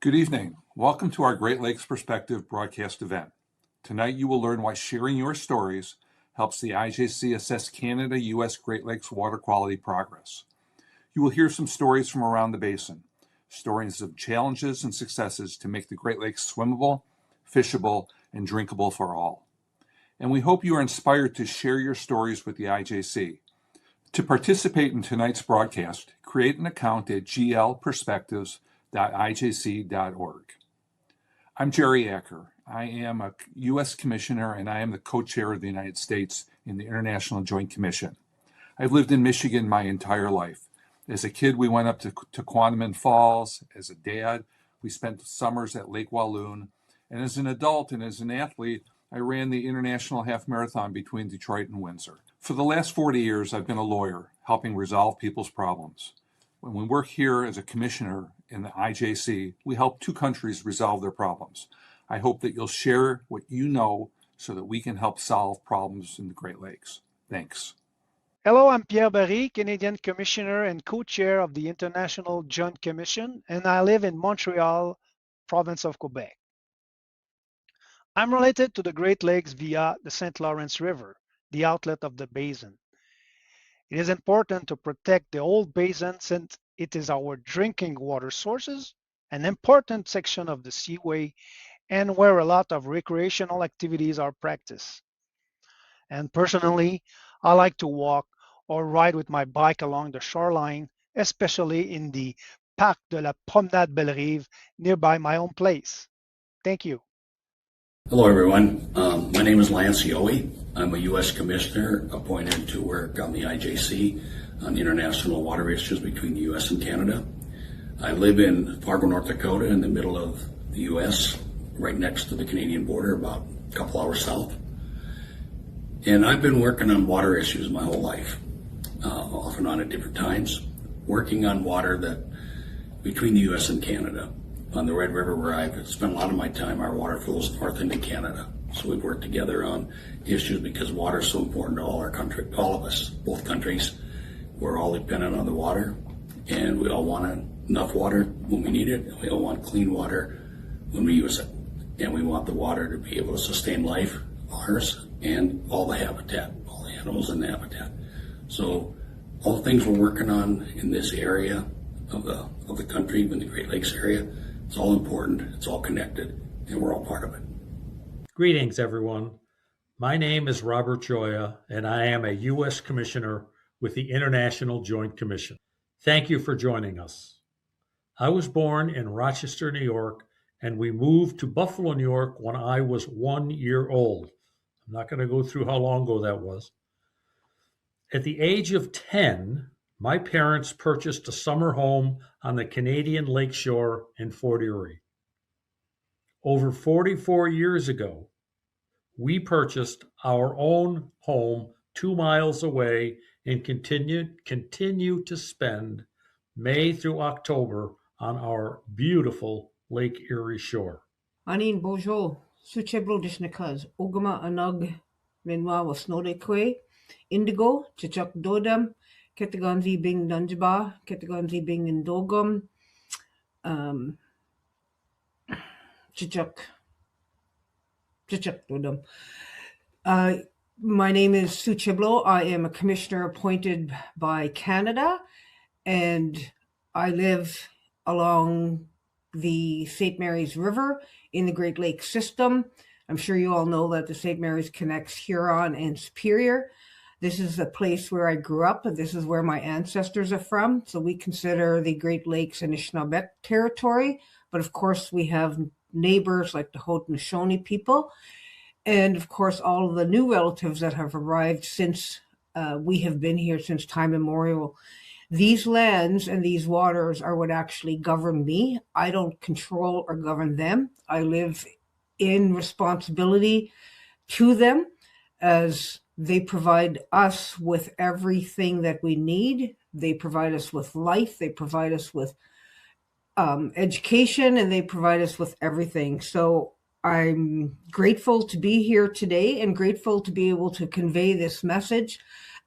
Good evening. Welcome to our Great Lakes Perspective broadcast event. Tonight you will learn why sharing your stories helps the IJC assess Canada-U.S. Great Lakes water quality progress. You will hear some stories from around the basin, stories of challenges and successes to make the Great Lakes swimmable, fishable, and drinkable for all. And we hope you are inspired to share your stories with the IJC. To participate in tonight's broadcast, create an account at glperspectives.ijc.org. I'm Jerry Acker. I am a U.S. Commissioner and I am the co-chair of the United States in the International Joint Commission. I've lived in Michigan my entire life. As a kid, we went up to Quandaman Falls. As a dad, we spent summers at Lake Walloon. And as an adult and as an athlete, I ran the International Half Marathon between Detroit and Windsor. For the last 40 years, I've been a lawyer, helping resolve people's problems. When we work here as a commissioner in the IJC, we help two countries resolve their problems. I hope that you'll share what you know so that we can help solve problems in the Great Lakes. Thanks. Hello, I'm Pierre Barry, Canadian Commissioner and co-chair of the International Joint Commission, and I live in Montreal, province of Quebec. I'm related to the Great Lakes via the St. Lawrence River, the outlet of the basin. It is important to protect the old basin since it is our drinking water sources, an important section of the seaway, and where a lot of recreational activities are practiced. And personally, I like to walk or ride with my bike along the shoreline, especially in the Parc de la Promenade Belle-Rive nearby my own place. Thank you. Hello, everyone. My name is Lance Yohe. I'm a U.S. Commissioner appointed to work on the IJC on international water issues between the U.S. and Canada. I live in Fargo, North Dakota, in the middle of the U.S., right next to the Canadian border, about a couple hours south. And I've been working on water issues my whole life, off and on at different times, working on water that between the U.S. and Canada. On the Red River, where I've spent a lot of my time, our water flows north into Canada. So we've worked together on issues because water is so important to all of us, both countries. We're all dependent on the water, and we all want enough water when we need it, and we all want clean water when we use it. And we want the water to be able to sustain life, ours, and all the habitat, all the animals in the habitat. So all the things we're working on in this area of the country, in the Great Lakes area, it's all important, it's all connected, and we're all part of it. Greetings, everyone. My name is Robert Joya, and I am a U.S. Commissioner with the International Joint Commission. Thank you for joining us. I was born in Rochester, New York, and we moved to Buffalo, New York when I was 1 year old. I'm not going to go through how long ago that was. At the age of 10, my parents purchased a summer home on the Canadian lakeshore in Fort Erie. Over 44 years ago, we purchased our own home 2 miles away and continue to spend May through October on our beautiful Lake Erie shore. Anin bojo, suchebro dishnikaz, ogama anag menwa wasnodekwe, indigo, chichak dodam, Ketaganzi Bing Dunjaba, Ketaganzi Bing Indogum, Chichak Dodum. My name is Sue Chiblo. I am a commissioner appointed by Canada, and I live along the St. Mary's River in the Great Lakes system. I'm sure you all know that the St. Mary's connects Huron and Superior. This is the place where I grew up, and this is where my ancestors are from. So we consider the Great Lakes Anishinaabe territory. But of course, we have neighbors like the Haudenosaunee people. And of course, all of the new relatives that have arrived since we have been here since time immemorial. These lands and these waters are what actually govern me. I don't control or govern them. I live in responsibility to them as they provide us with everything that we need. They provide us with life. They provide us with education, and they provide us with everything. So I'm grateful to be here today and grateful to be able to convey this message.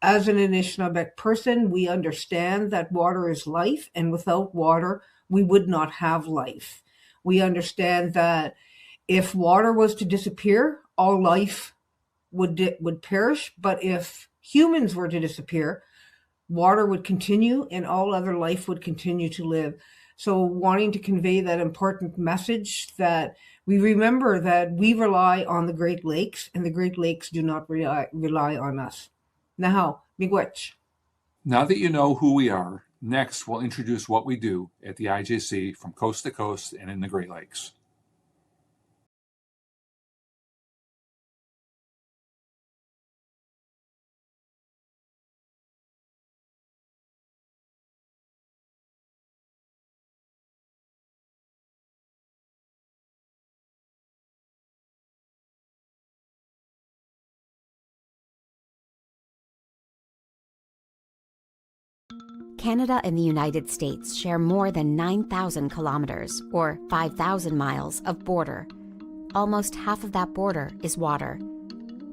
As an Anishinaabe person, we understand that water is life, and without water, we would not have life. We understand that if water was to disappear, all life would perish. But if humans were to disappear, water would continue and all other life would continue to live. So wanting to convey that important message that we remember that we rely on the Great Lakes and the Great Lakes do not rely on us. Now, miigwech. Now that you know who we are, next we'll introduce what we do at the IJC from coast to coast and in the Great Lakes. Canada and the United States share more than 9,000 kilometers, or 5,000 miles, of border. Almost half of that border is water.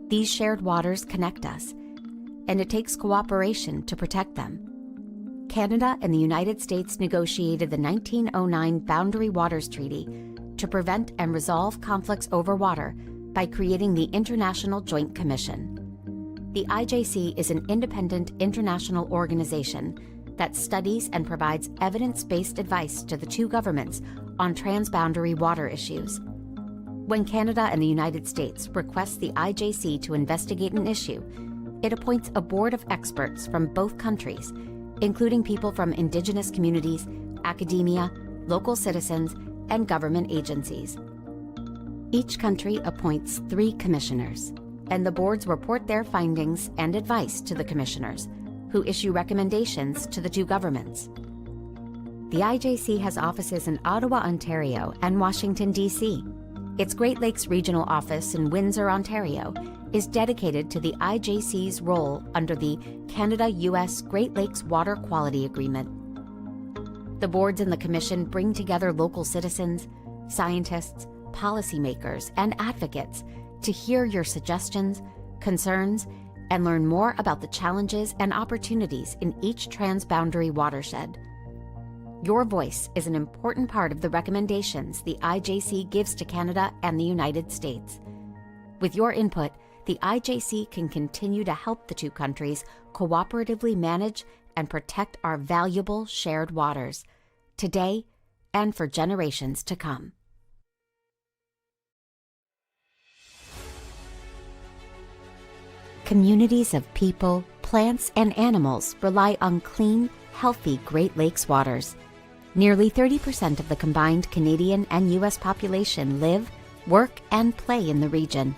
These shared waters connect us, and it takes cooperation to protect them. Canada and the United States negotiated the 1909 Boundary Waters Treaty to prevent and resolve conflicts over water by creating the International Joint Commission. The IJC is an independent international organization that studies and provides evidence-based advice to the two governments on transboundary water issues. When Canada and the United States request the IJC to investigate an issue, it appoints a board of experts from both countries, including people from Indigenous communities, academia, local citizens, and government agencies. Each country appoints 3 commissioners, and the boards report their findings and advice to the commissioners, who issue recommendations to the two governments. The IJC has offices in Ottawa, Ontario, and Washington, D.C. Its Great Lakes Regional Office in Windsor, Ontario, is dedicated to the IJC's role under the Canada-U.S. Great Lakes Water Quality Agreement. The boards and the Commission bring together local citizens, scientists, policymakers, and advocates to hear your suggestions, concerns, and learn more about the challenges and opportunities in each transboundary watershed. Your voice is an important part of the recommendations the IJC gives to Canada and the United States. With your input, the IJC can continue to help the two countries cooperatively manage and protect our valuable shared waters, today and for generations to come. Communities of people, plants, and animals rely on clean, healthy Great Lakes waters. Nearly 30% of the combined Canadian and U.S. population live, work, and play in the region.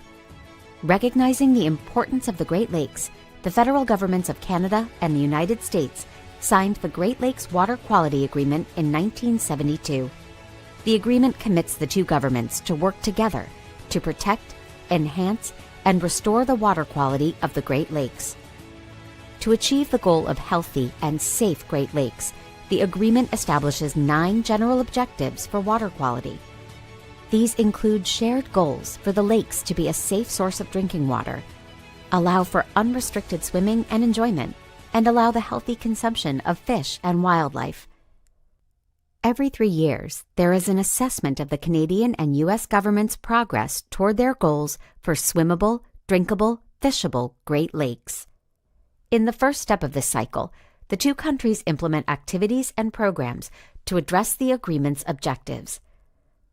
Recognizing the importance of the Great Lakes, the federal governments of Canada and the United States signed the Great Lakes Water Quality Agreement in 1972. The agreement commits the two governments to work together to protect, enhance, and restore the water quality of the Great Lakes. To achieve the goal of healthy and safe Great Lakes, the agreement establishes 9 general objectives for water quality. These include shared goals for the lakes to be a safe source of drinking water, allow for unrestricted swimming and enjoyment, and allow the healthy consumption of fish and wildlife. Every 3 years, there is an assessment of the Canadian and U.S. government's progress toward their goals for swimmable, drinkable, fishable Great Lakes. In the first step of this cycle, the two countries implement activities and programs to address the agreement's objectives.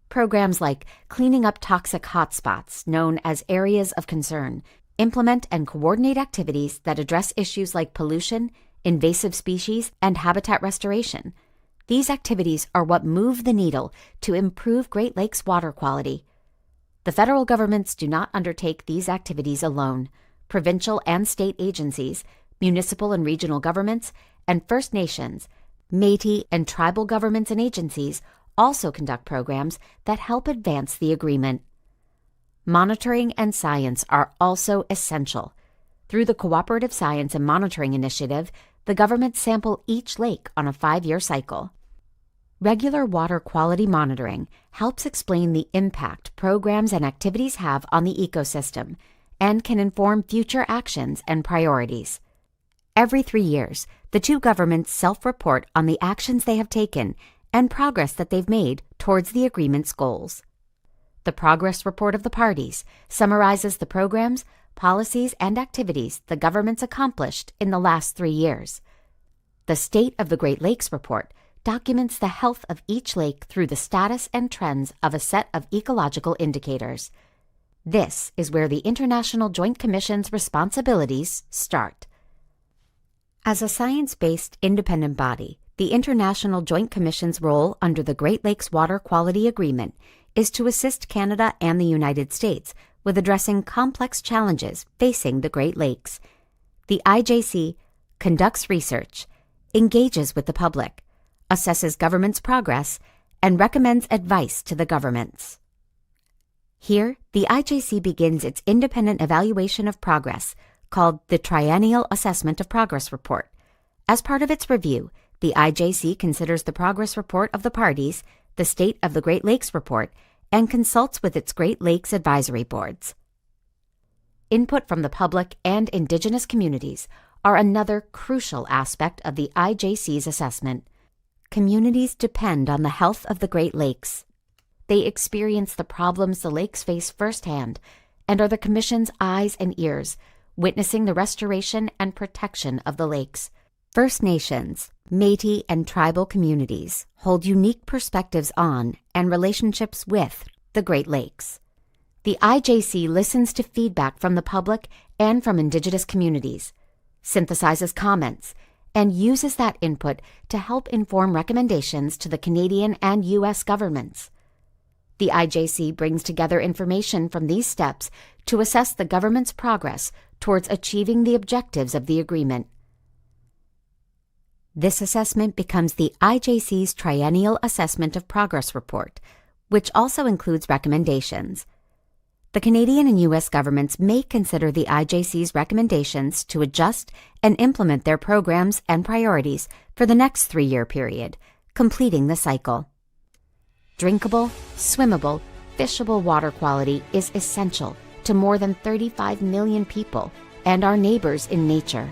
Programs like cleaning up toxic hotspots, known as areas of concern, implement and coordinate activities that address issues like pollution, invasive species, and habitat restoration. These activities are what move the needle to improve Great Lakes water quality. The federal governments do not undertake these activities alone. Provincial and state agencies, municipal and regional governments, and First Nations, Métis, and tribal governments and agencies also conduct programs that help advance the agreement. Monitoring and science are also essential. Through the Cooperative Science and Monitoring Initiative, the governments sample each lake on a 5-year cycle. Regular water quality monitoring helps explain the impact programs and activities have on the ecosystem and can inform future actions and priorities. Every 3 years, the two governments self-report on the actions they have taken and progress that they've made towards the agreement's goals. The progress report of the parties summarizes the programs, policies, and activities the governments accomplished in the last 3 years. The State of the Great Lakes report documents the health of each lake through the status and trends of a set of ecological indicators. This is where the International Joint Commission's responsibilities start. As a science-based independent body, the International Joint Commission's role under the Great Lakes Water Quality Agreement is to assist Canada and the United States with addressing complex challenges facing the Great Lakes. The IJC conducts research, engages with the public, assesses government's progress, and recommends advice to the governments. Here, the IJC begins its independent evaluation of progress, called the Triennial Assessment of Progress Report. As part of its review, the IJC considers the progress report of the parties, the State of the Great Lakes report, and consults with its Great Lakes advisory boards. Input from the public and Indigenous communities are another crucial aspect of the IJC's assessment. Communities depend on the health of the Great Lakes. They experience the problems the lakes face firsthand and are the Commission's eyes and ears, witnessing the restoration and protection of the lakes. First Nations, Métis, and tribal communities hold unique perspectives on and relationships with the Great Lakes. The IJC listens to feedback from the public and from Indigenous communities, synthesizes comments, and uses that input to help inform recommendations to the Canadian and U.S. governments. The IJC brings together information from these steps to assess the government's progress towards achieving the objectives of the agreement. This assessment becomes the IJC's Triennial Assessment of Progress Report, which also includes recommendations. The Canadian and U.S. governments may consider the IJC's recommendations to adjust and implement their programs and priorities for the next 3-year period, completing the cycle. Drinkable, swimmable, fishable water quality is essential to more than 35 million people and our neighbors in nature.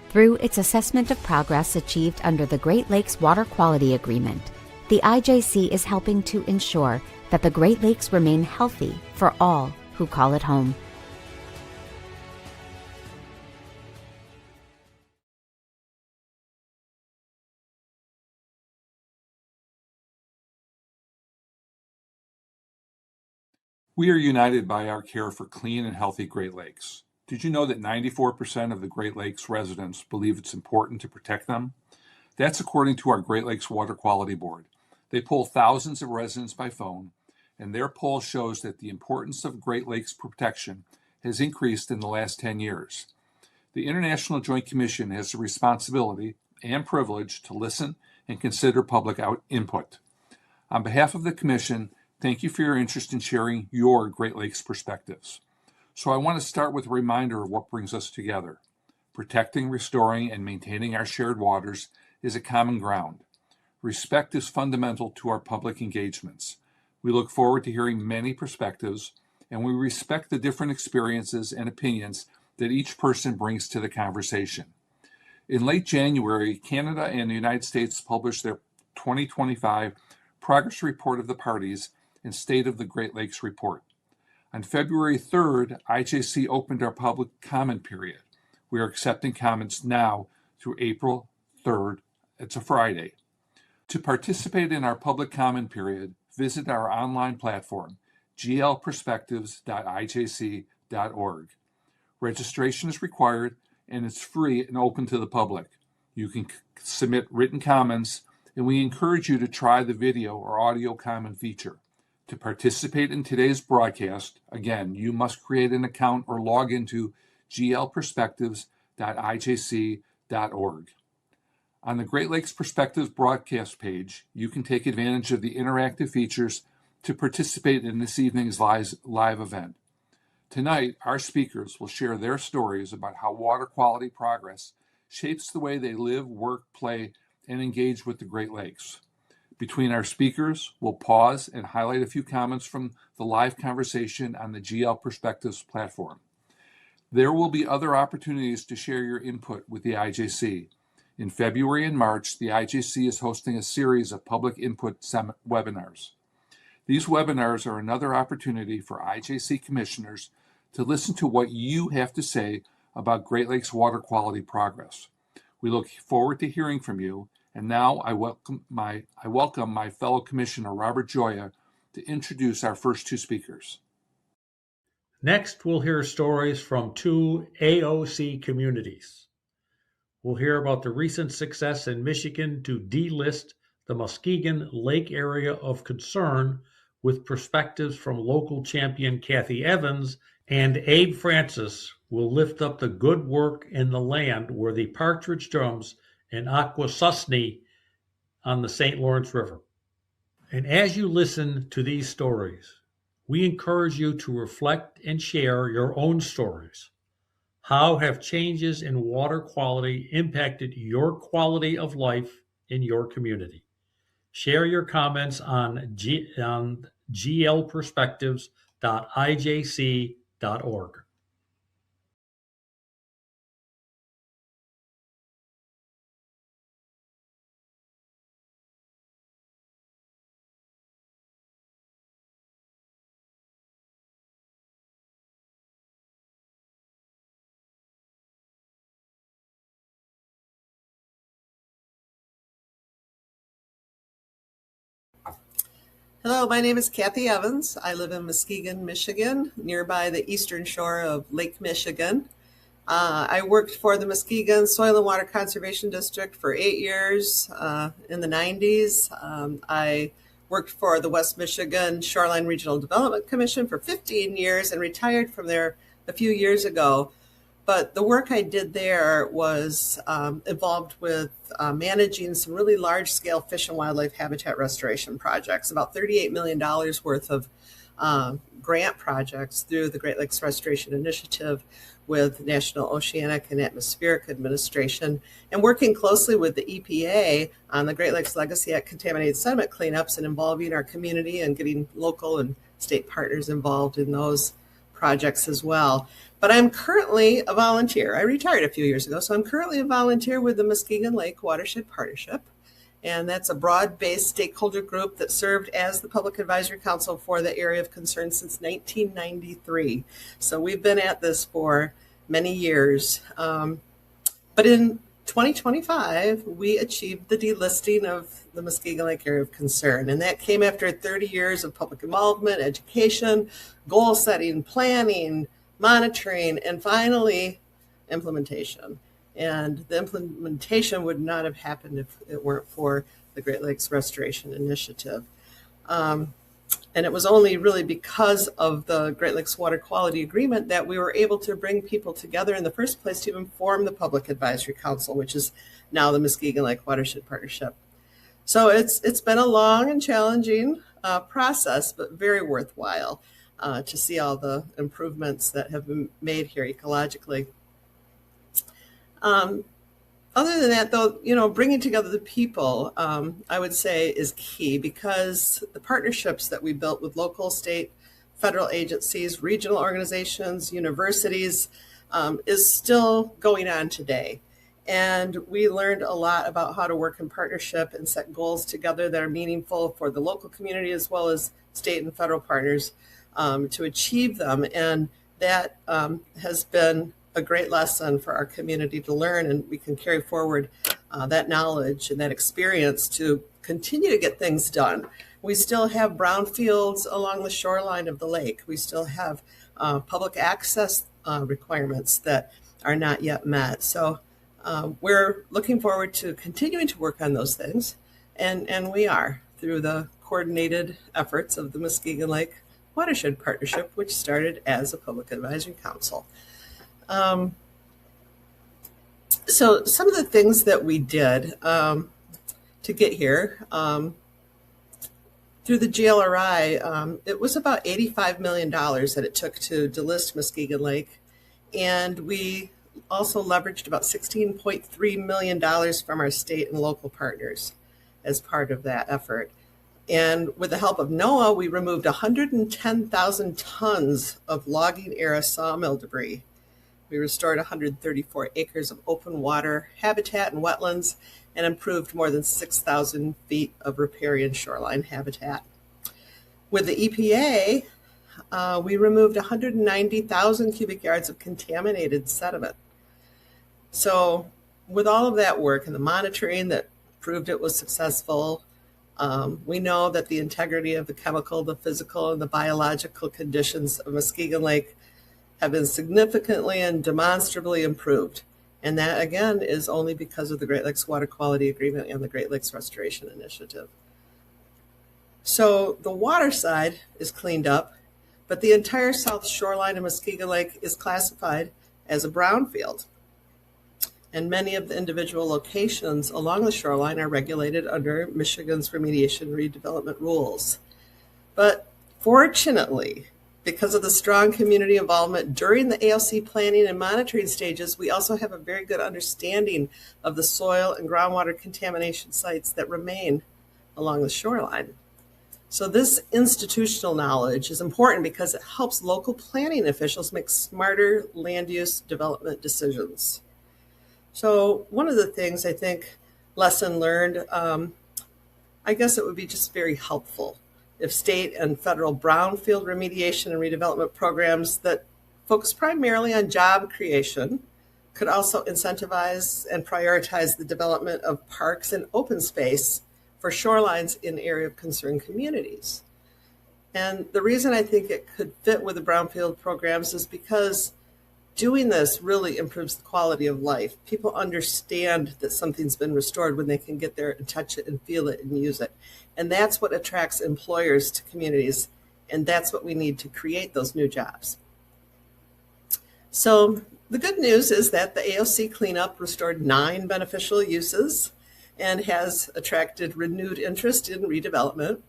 Through its assessment of progress achieved under the Great Lakes Water Quality Agreement, the IJC is helping to ensure that the Great Lakes remain healthy for all who call it home. We are united by our care for clean and healthy Great Lakes. Did you know that 94% of the Great Lakes residents believe it's important to protect them? That's according to our Great Lakes Water Quality Board. They poll thousands of residents by phone, and their poll shows that the importance of Great Lakes protection has increased in the last 10 years. The International Joint Commission has the responsibility and privilege to listen and consider public input. On behalf of the Commission, thank you for your interest in sharing your Great Lakes perspectives. So I want to start with a reminder of what brings us together. Protecting, restoring, and maintaining our shared waters is a common ground. Respect is fundamental to our public engagements. We look forward to hearing many perspectives, and we respect the different experiences and opinions that each person brings to the conversation. In late January, Canada and the United States published their 2025 Progress Report of the Parties and State of the Great Lakes Report. On February 3rd, IJC opened our public comment period. We are accepting comments now through April 3rd. It's a Friday. To participate in our public comment period, visit our online platform, glperspectives.ijc.org. Registration is required, and it's free and open to the public. You can submit written comments, and we encourage you to try the video or audio comment feature. To participate in today's broadcast, again, you must create an account or log into glperspectives.ijc.org. On the Great Lakes Perspectives broadcast page, you can take advantage of the interactive features to participate in this evening's live event. Tonight, our speakers will share their stories about how water quality progress shapes the way they live, work, play, and engage with the Great Lakes. Between our speakers, we'll pause and highlight a few comments from the live conversation on the GL Perspectives platform. There will be other opportunities to share your input with the IJC. In February and March, the IJC is hosting a series of public input webinars. These webinars are another opportunity for IJC commissioners to listen to what you have to say about Great Lakes water quality progress. We look forward to hearing from you, and now I welcome my fellow Commissioner Robert Joya to introduce our first two speakers. Next, we'll hear stories from two AOC communities. We'll hear about the recent success in Michigan to delist the Muskegon Lake area of concern with perspectives from local champion Kathy Evans, and Abe Francis will lift up the good work in the land where the Partridge Drums and Akwesasne on the St. Lawrence River. And as you listen to these stories, we encourage you to reflect and share your own stories. How have changes in water quality impacted your quality of life in your community? Share your comments on glperspectives.ijc.org. Hello, my name is Kathy Evans. I live in Muskegon, Michigan, nearby the eastern shore of Lake Michigan. I worked for the Muskegon Soil and Water Conservation District for 8 years in the 90s. I worked for the West Michigan Shoreline Regional Development Commission for 15 years and retired from there a few years ago. But the work I did there was involved with managing some really large-scale fish and wildlife habitat restoration projects, about $38 million worth of grant projects through the Great Lakes Restoration Initiative with National Oceanic and Atmospheric Administration, and working closely with the EPA on the Great Lakes Legacy Act contaminated sediment cleanups and involving our community and getting local and state partners involved in those projects as well. But I'm currently a volunteer. I retired a few years ago, so I'm currently a volunteer with the Muskegon Lake Watershed Partnership. And that's a broad-based stakeholder group that served as the Public Advisory Council for the area of concern since 1993. So we've been at this for many years. But in 2025, we achieved the delisting of the Muskegon Lake area of concern. And that came after 30 years of public involvement, education, goal setting, planning, monitoring, and finally implementation. And the implementation would not have happened if it weren't for the Great Lakes Restoration Initiative. And it was only really because of the Great Lakes Water Quality Agreement that we were able to bring people together in the first place to inform the Public Advisory Council, which is now the Muskegon Lake Watershed Partnership. So it's been a long and challenging process, but very worthwhile to see all the improvements that have been made here ecologically. Other than that, though, bringing together the people, I would say is key, because the partnerships that we built with local, state, federal agencies, regional organizations, universities, is still going on today. And we learned a lot about how to work in partnership and set goals together that are meaningful for the local community as well as state and federal partners to achieve them. And that has been a great lesson for our community to learn, and we can carry forward that knowledge and that experience to continue to get things done. We still have brownfields along the shoreline of the lake. We still have public access requirements that are not yet met. So we're looking forward to continuing to work on those things, and we are through the coordinated efforts of the Muskegon Lake Watershed Partnership, which started as a Public Advisory Council. So some of the things that we did to get here, through the GLRI, it was about $85 million that it took to delist Muskegon Lake. And we also leveraged about $16.3 million from our state and local partners as part of that effort. And with the help of NOAA, we removed 110,000 tons of logging era sawmill debris. We restored 134 acres of open water habitat and wetlands and improved more than 6,000 feet of riparian shoreline habitat. With the EPA, we removed 190,000 cubic yards of contaminated sediment. So with all of that work and the monitoring that proved it was successful, we know that the integrity of the chemical, the physical, and the biological conditions of Muskegon Lake have been significantly and demonstrably improved. And that, again, is only because of the Great Lakes Water Quality Agreement and the Great Lakes Restoration Initiative. So the water side is cleaned up, but the entire south shoreline of Muskegon Lake is classified as a brownfield. And many of the individual locations along the shoreline are regulated under Michigan's remediation redevelopment rules. But fortunately, because of the strong community involvement during the ALC planning and monitoring stages, we also have a very good understanding of the soil and groundwater contamination sites that remain along the shoreline. So this institutional knowledge is important because it helps local planning officials make smarter land use development decisions. So one of the things I think, lesson learned, I guess it would be just very helpful if state and federal brownfield remediation and redevelopment programs that focus primarily on job creation could also incentivize and prioritize the development of parks and open space for shorelines in area of concern communities. And the reason I think it could fit with the brownfield programs is because doing this really improves the quality of life. People understand that something's been restored when they can get there and touch it and feel it and use it. And that's what attracts employers to communities. And that's what we need to create those new jobs. So the good news is that the AOC cleanup restored 9 beneficial uses and has attracted renewed interest in redevelopment.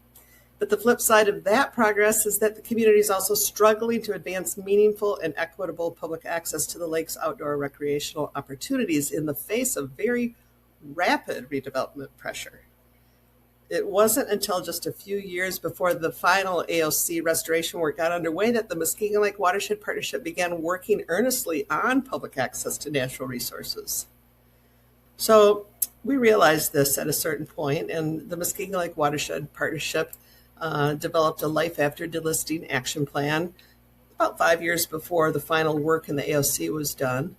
But the flip side of that progress is that the community is also struggling to advance meaningful and equitable public access to the lake's outdoor recreational opportunities in the face of very rapid redevelopment pressure. It wasn't until just a few years before the final AOC restoration work got underway that the Muskegon Lake Watershed Partnership began working earnestly on public access to natural resources. So we realized this at a certain point, and the Muskegon Lake Watershed Partnership developed a Life After Delisting action plan about 5 years before the final work in the AOC was done.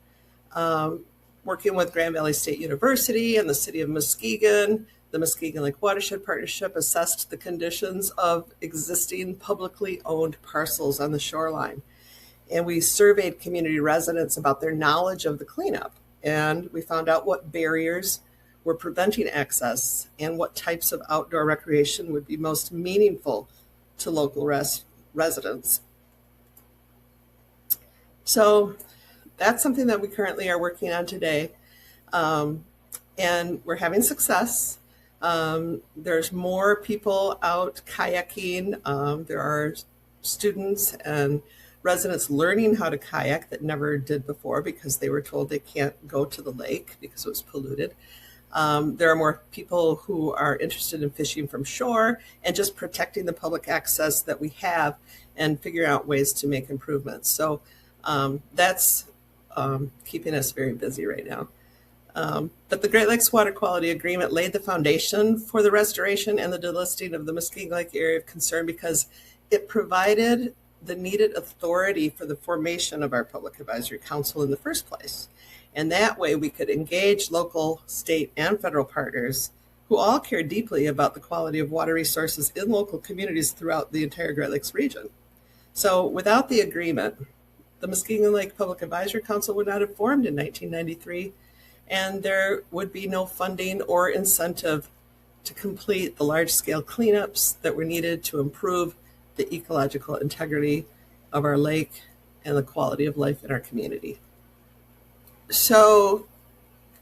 Working with Grand Valley State University and the city of Muskegon, the Muskegon Lake Watershed Partnership assessed the conditions of existing publicly owned parcels on the shoreline. And we surveyed community residents about their knowledge of the cleanup. And we found out what barriers were preventing access and what types of outdoor recreation would be most meaningful to local residents. So that's something that we currently are working on today. And we're having success. There's more people out kayaking. There are students and residents learning how to kayak that never did before because they were told they can't go to the lake because it was polluted. There are more people who are interested in fishing from shore and just protecting the public access that we have and figuring out ways to make improvements. So that's keeping us very busy right now. But the Great Lakes Water Quality Agreement laid the foundation for the restoration and the delisting of the Muskegon Lake area of concern because it provided the needed authority for the formation of our Public Advisory Council in the first place. And that way we could engage local, state, and federal partners who all care deeply about the quality of water resources in local communities throughout the entire Great Lakes region. So without the agreement, the Muskegon Lake Public Advisory Council would not have formed in 1993, and there would be no funding or incentive to complete the large-scale cleanups that were needed to improve the ecological integrity of our lake and the quality of life in our community. So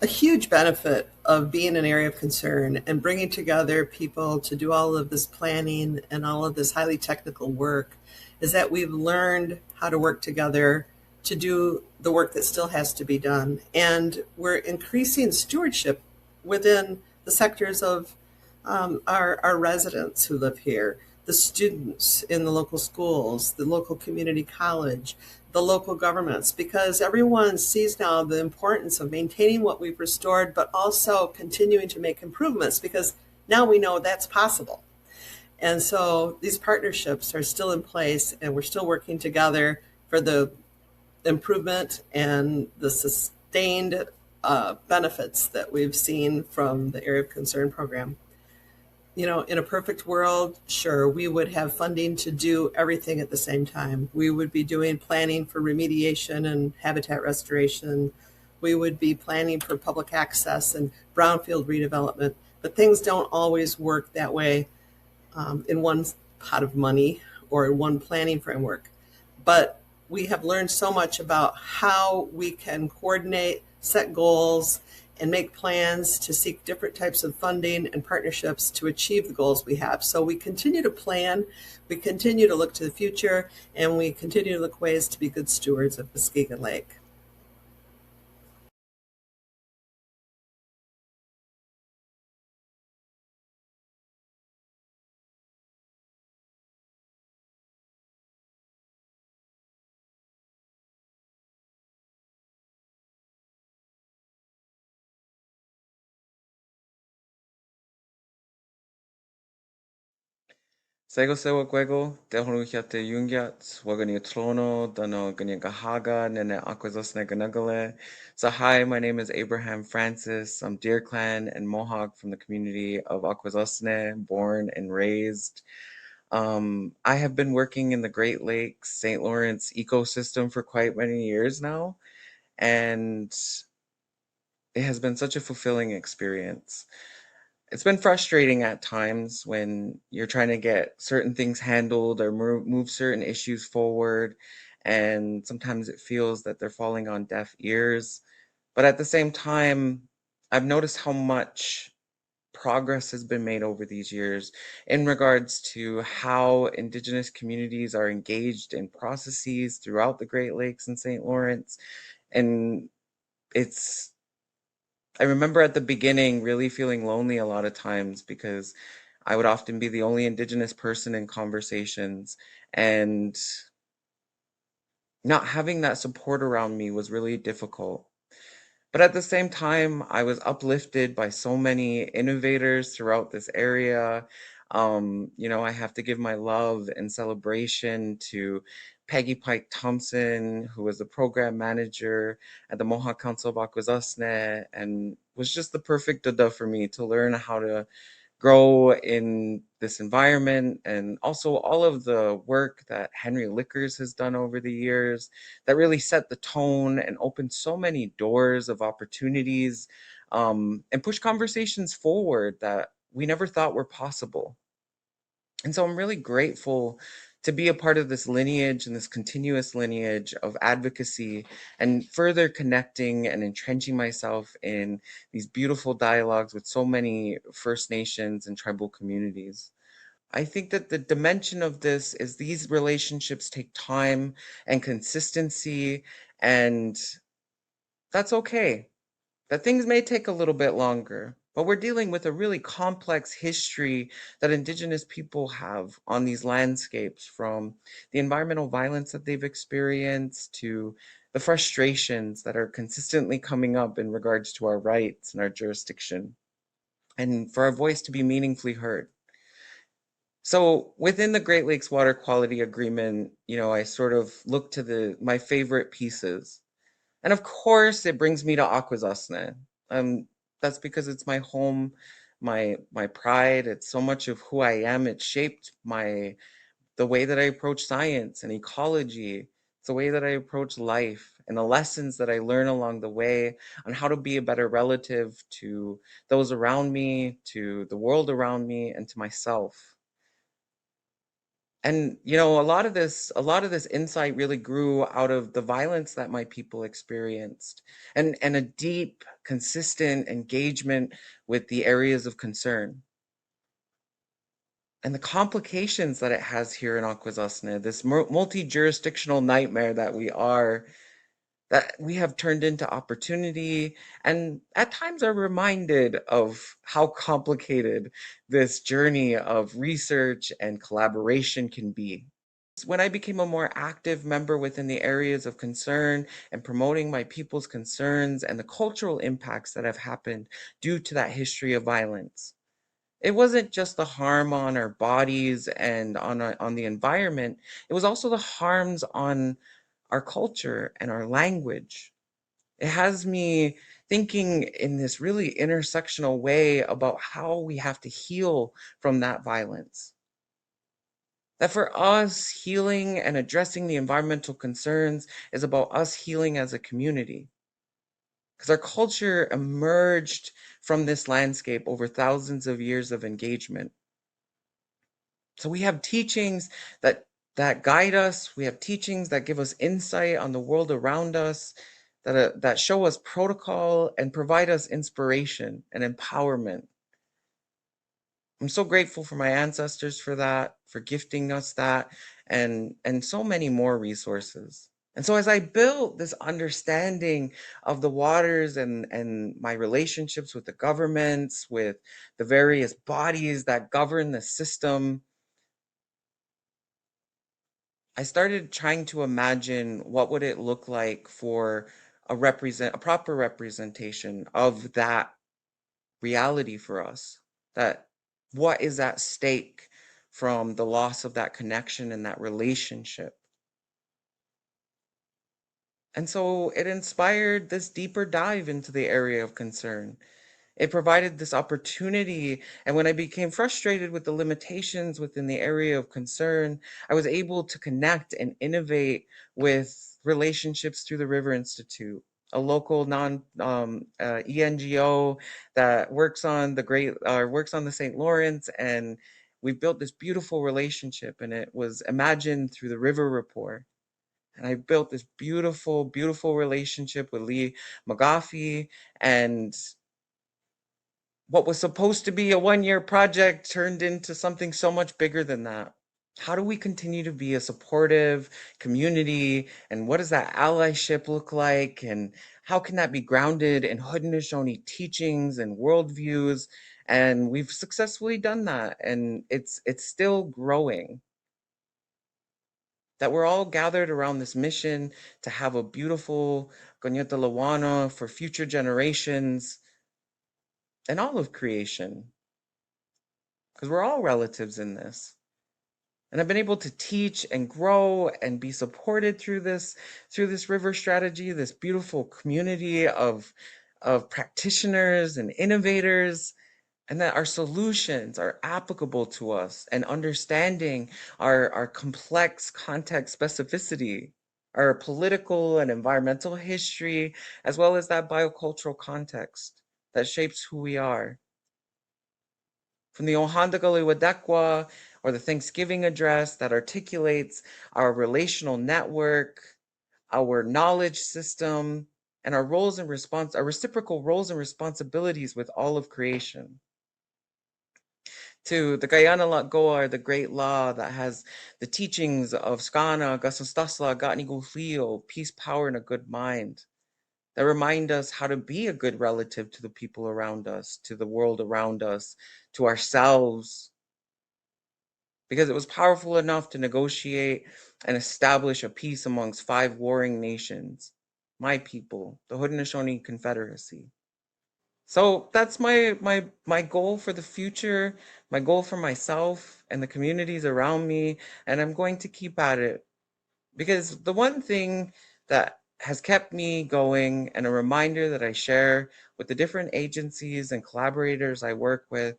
a huge benefit of being an area of concern and bringing together people to do all of this planning and all of this highly technical work is that we've learned how to work together to do the work that still has to be done. And we're increasing stewardship within the sectors of our residents who live here. the students in the local schools, the local community college, the local governments, because everyone sees now the importance of maintaining what we've restored, but also continuing to make improvements, because now we know that's possible. And so these partnerships are still in place, and we're still working together for the improvement and the sustained benefits that we've seen from the Area of Concern program. You know, in a perfect world, sure, we would have funding to do everything at the same time. We would be doing planning for remediation and habitat restoration. We would be planning for public access and brownfield redevelopment. But things don't always work that way in one pot of money or in one planning framework. But we have learned so much about how we can coordinate, set goals, and make plans to seek different types of funding and partnerships to achieve the goals we have. So we continue to plan, we continue to look to the future, and we continue to look ways to be good stewards of Muskegon Lake. Sego sewa gwego, dehonukia te yungiat, wagani trono, dano ganyangahaga, nene akwazosne ganagale. So hi, my name is Abraham Francis. I'm Deer Clan and Mohawk from the community of Akwesasne, born and raised. I have been working in the Great Lakes, St. Lawrence ecosystem for quite many years now, and it has been such a fulfilling experience. It's been frustrating at times when you're trying to get certain things handled or move certain issues forward, and sometimes it feels that they're falling on deaf ears. But at the same time, I've noticed how much progress has been made over these years in regards to how Indigenous communities are engaged in processes throughout the Great Lakes and St. Lawrence. And I remember at the beginning really feeling lonely a lot of times because I would often be the only Indigenous person in conversations, and not having that support around me was really difficult. But at the same time, I was uplifted by so many innovators throughout this area. I have to give my love and celebration to Peggy Pike Thompson, who was the program manager at the Mohawk Council of Akwesasne, and was just the perfect dada for me to learn how to grow in this environment, and also all of the work that Henry Lickers has done over the years that really set the tone and opened so many doors of opportunities, and push conversations forward that we never thought were possible. And so I'm really grateful to be a part of this lineage and this continuous lineage of advocacy and further connecting and entrenching myself in these beautiful dialogues with so many First Nations and tribal communities. I think that the dimension of this is these relationships take time and consistency, and that's okay. That things may take a little bit longer, but we're dealing with a really complex history that Indigenous people have on these landscapes, from the environmental violence that they've experienced to the frustrations that are consistently coming up in regards to our rights and our jurisdiction, and for our voice to be meaningfully heard. So within the Great Lakes Water Quality Agreement, I sort of look to my favorite pieces. And of course, it brings me to Akwesasne. That's because it's my home, my pride. It's so much of who I am. It shaped the way that I approach science and ecology. It's the way that I approach life and the lessons that I learn along the way on how to be a better relative to those around me, to the world around me, and to myself. And a lot of this insight really grew out of the violence that my people experienced, and a deep, consistent engagement with the areas of concern and the complications that it has here in Akwesasne, this multi-jurisdictional nightmare that we are. that we have turned into opportunity, and at times are reminded of how complicated this journey of research and collaboration can be. When I became a more active member within the areas of concern and promoting my people's concerns and the cultural impacts that have happened due to that history of violence. It wasn't just the harm on our bodies and on the environment, it was also the harms on our culture and our language. It has me thinking in this really intersectional way about how we have to heal from that violence. That for us, healing and addressing the environmental concerns is about us healing as a community. Because our culture emerged from this landscape over thousands of years of engagement. So we have teachings that guide us. We have teachings that give us insight on the world around us, that show us protocol and provide us inspiration and empowerment. I'm so grateful for my ancestors for that, for gifting us that, and so many more resources. And so as I built this understanding of the waters and my relationships with the governments, with the various bodies that govern the system, I started trying to imagine what would it look like for a proper representation of that reality for us. That what is at stake from the loss of that connection and that relationship. And so it inspired this deeper dive into the area of concern. It provided this opportunity. And when I became frustrated with the limitations within the area of concern, I was able to connect and innovate with relationships through the River Institute, a local ENGO that works on the St. Lawrence. And we built this beautiful relationship, and it was imagined through the River Report. And I built this beautiful, beautiful relationship with Lee McGoffey, and what was supposed to be a one-year project turned into something so much bigger than that. How do we continue to be a supportive community? And what does that allyship look like? And how can that be grounded in Haudenosaunee teachings and worldviews? And we've successfully done that. And it's still growing. That we're all gathered around this mission to have a beautiful Ganyota Lawana for future generations and all of creation, because we're all relatives in this. And I've been able to teach and grow and be supported through this river strategy, this beautiful community of practitioners and innovators, and that our solutions are applicable to us, and understanding our complex context specificity, our political and environmental history, as well as that biocultural context that shapes who we are. From the Ohandagali Wadekwa, or the Thanksgiving address that articulates our relational network, our knowledge system, and our reciprocal roles and responsibilities with all of creation. To the Guyana Lagoa, the great law that has the teachings of Skana, Gasostasla, Gatnigulfio, peace, power, and a good mind, that remind us how to be a good relative to the people around us, to the world around us, to ourselves, because it was powerful enough to negotiate and establish a peace amongst 5 warring nations, my people, the Haudenosaunee Confederacy. So that's my goal for the future, my goal for myself and the communities around me, and I'm going to keep at it. Because the one thing that has kept me going, and a reminder that I share with the different agencies and collaborators I work with,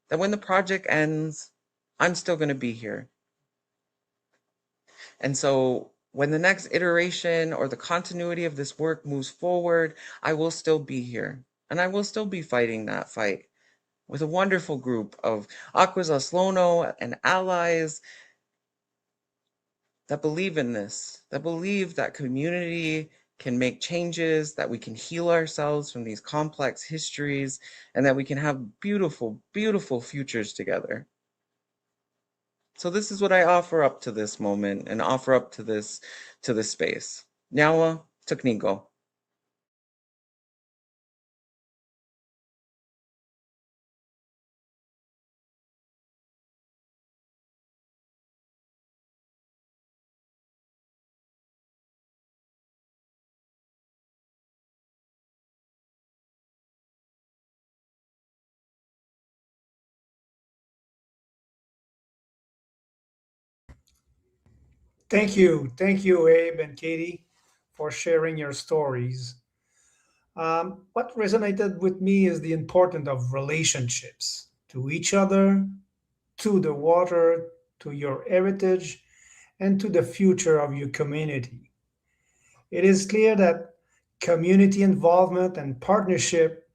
that when the project ends, I'm still going to be here. And so when the next iteration or the continuity of this work moves forward, I will still be here. And I will still be fighting that fight with a wonderful group of Aquas Aslono and allies that believe in this, that believe that community can make changes, that we can heal ourselves from these complex histories, and that we can have beautiful, beautiful futures together. So this is what I offer up to this moment and offer up to this space. Nyawa, Tuknigo. Thank you. Thank you, Abe and Katie, for sharing your stories. What resonated with me is the importance of relationships to each other, to the water, to your heritage, and to the future of your community. It is clear that community involvement and partnership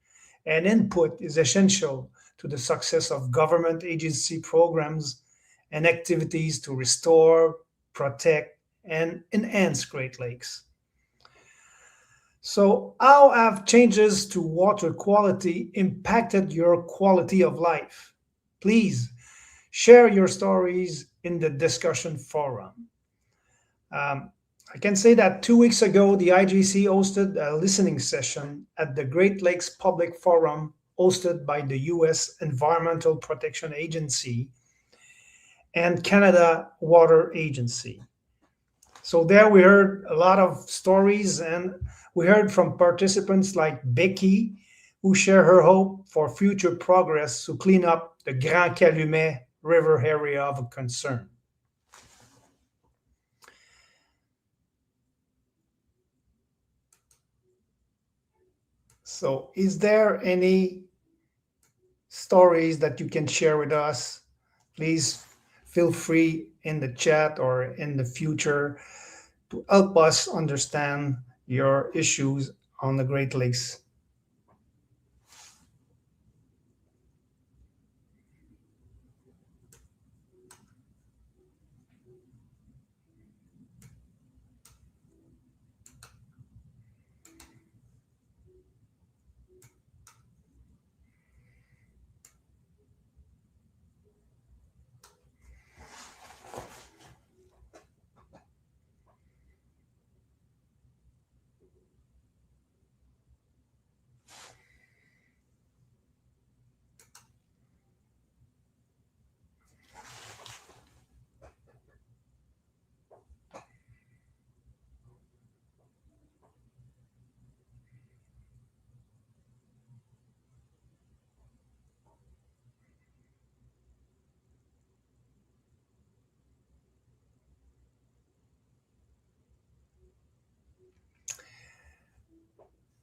and input is essential to the success of government agency programs and activities to restore, protect, and enhance Great Lakes. So, how have changes to water quality impacted your quality of life? Please share your stories in the discussion forum. Um, I can say that 2 weeks ago, the IJC hosted a listening session at the Great Lakes Public Forum hosted by the US Environmental Protection Agency and Canada Water Agency. So there we heard a lot of stories, and we heard from participants like Becky, who share her hope for future progress to clean up the Grand Calumet River area of concern. So is there any stories that you can share with us? Please feel free in the chat or in the future to help us understand your issues on the Great Lakes.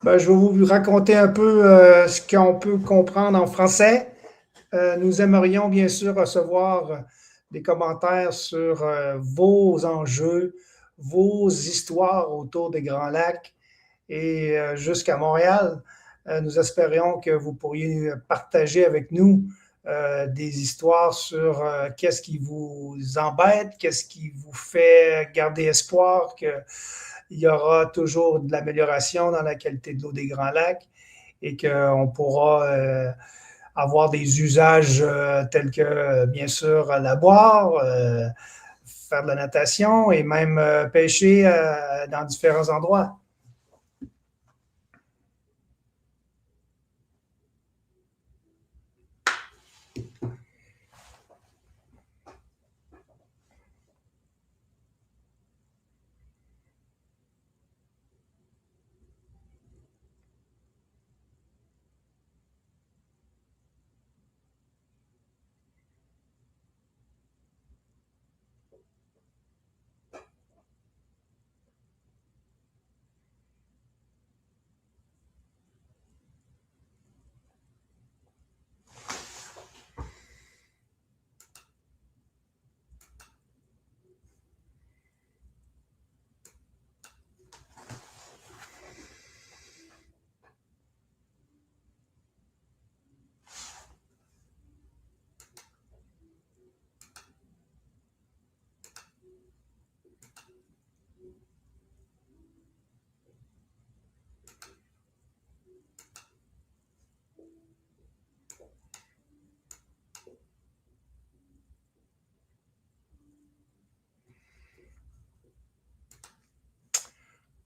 Je vais vous raconter un peu ce qu'on peut comprendre en français. Nous aimerions bien sûr recevoir des commentaires sur vos enjeux, vos histoires autour des Grands Lacs et jusqu'à Montréal. Nous espérions que vous pourriez partager avec nous des histoires sur qu'est-ce qui vous embête, qu'est-ce qui vous fait garder espoir qu'il y aura toujours de l'amélioration dans la qualité de l'eau des Grands Lacs et qu'on pourra avoir des usages tels que, bien sûr, la boire, faire de la natation et même pêcher dans différents endroits.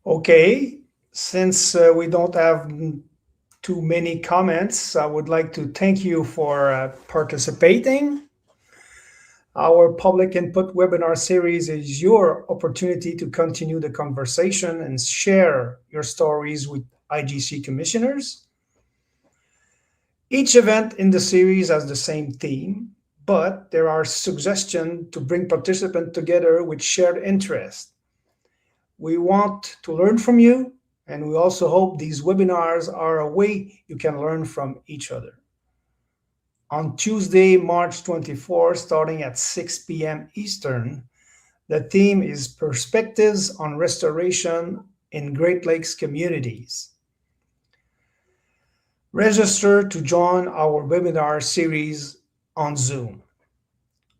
Okay, since we don't have too many comments, I would like to thank you for participating. Our public input webinar series is your opportunity to continue the conversation and share your stories with IJC commissioners. Each event in the series has the same theme, but there are suggestions to bring participants together with shared interests. We want to learn from you, and we also hope these webinars are a way you can learn from each other. On Tuesday, March 24, starting at 6 p.m. Eastern, the theme is Perspectives on Restoration in Great Lakes Communities. Register to join our webinar series on Zoom.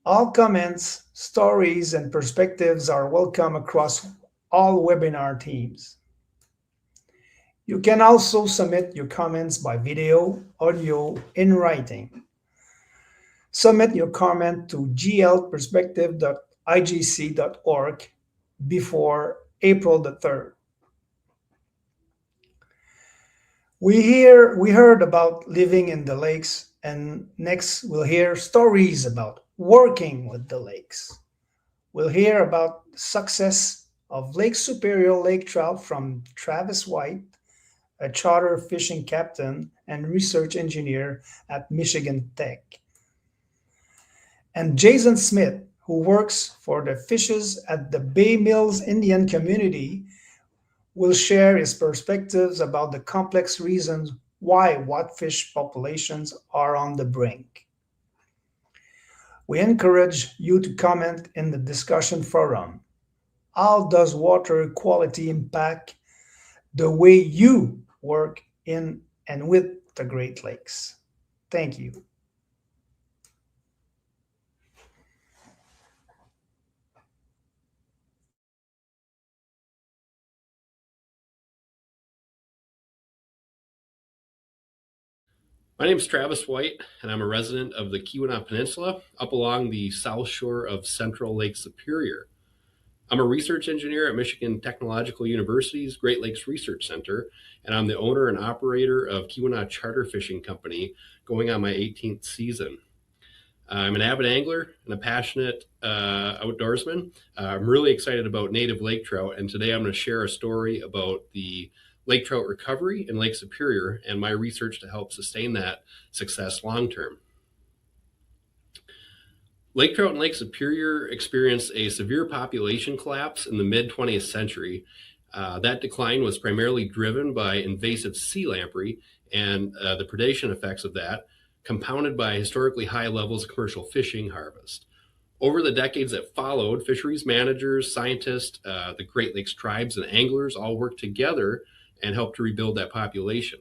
All comments, stories, and perspectives are welcome across all webinar teams. You can also submit your comments by video, audio, in writing. Submit your comment to glperspective.ijc.org before April the 3rd. We heard about living in the lakes, and next we'll hear stories about working with the lakes. We'll hear about the success of Lake Superior lake trout from Travis White, a charter fishing captain and research engineer at Michigan Tech, and Jason Smith, who works for the fishes at the Bay Mills Indian community, will share his perspectives about the complex reasons why whitefish populations are on the brink. We encourage you to comment in the discussion forum. How does water quality impact the way you work in and with the Great Lakes? Thank you. My name is Travis White, and I'm a resident of the Keweenaw Peninsula up along the south shore of central Lake Superior. I'm a research engineer at Michigan Technological University's Great Lakes Research Center, and I'm the owner and operator of Keweenaw Charter Fishing Company, going on my 18th season. I'm an avid angler and a passionate outdoorsman. I'm really excited about native lake trout, and today I'm going to share a story about the lake trout recovery in Lake Superior and my research to help sustain that success long term. Lake trout in Lake Superior experienced a severe population collapse in the mid-20th century. That decline was primarily driven by invasive sea lamprey and the predation effects of that, compounded by historically high levels of commercial fishing harvest. Over the decades that followed, fisheries managers, scientists, the Great Lakes tribes, and anglers all worked together and helped to rebuild that population.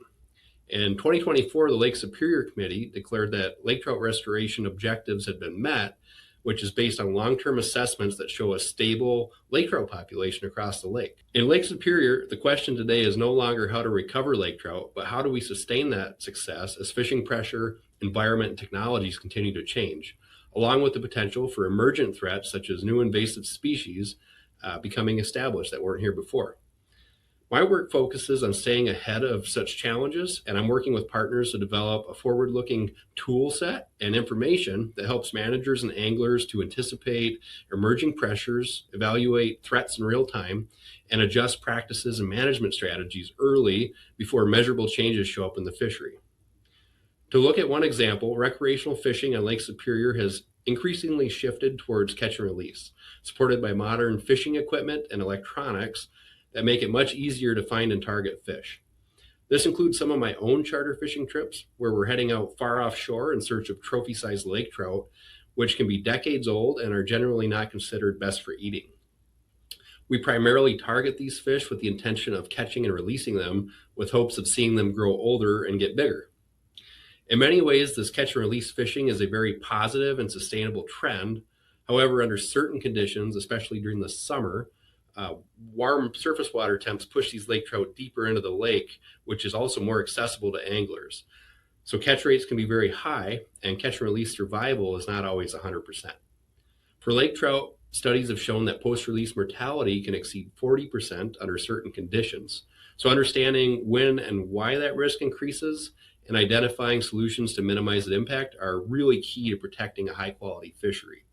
In 2024, the Lake Superior Committee declared that lake trout restoration objectives had been met, which is based on long-term assessments that show a stable lake trout population across the lake. In Lake Superior, the question today is no longer how to recover lake trout, but how do we sustain that success as fishing pressure, environment, and technologies continue to change, along with the potential for emergent threats such as new invasive species becoming established that weren't here before. My work focuses on staying ahead of such challenges, and I'm working with partners to develop a forward-looking tool set and information that helps managers and anglers to anticipate emerging pressures, evaluate threats in real time, and adjust practices and management strategies early before measurable changes show up in the fishery. To look at one example, recreational fishing on Lake Superior has increasingly shifted towards catch and release, supported by modern fishing equipment and electronics that make it much easier to find and target fish. This includes some of my own charter fishing trips, where we're heading out far offshore in search of trophy-sized lake trout, which can be decades old and are generally not considered best for eating. We primarily target these fish with the intention of catching and releasing them, with hopes of seeing them grow older and get bigger. In many ways, this catch and release fishing is a very positive and sustainable trend. However, under certain conditions, especially during the summer, warm surface water temps push these lake trout deeper into the lake, which is also more accessible to anglers. So catch rates can be very high, and catch and release survival is not always 100%. For lake trout, studies have shown that post-release mortality can exceed 40% under certain conditions. So understanding when and why that risk increases and identifying solutions to minimize the impact are really key to protecting a high-quality fishery.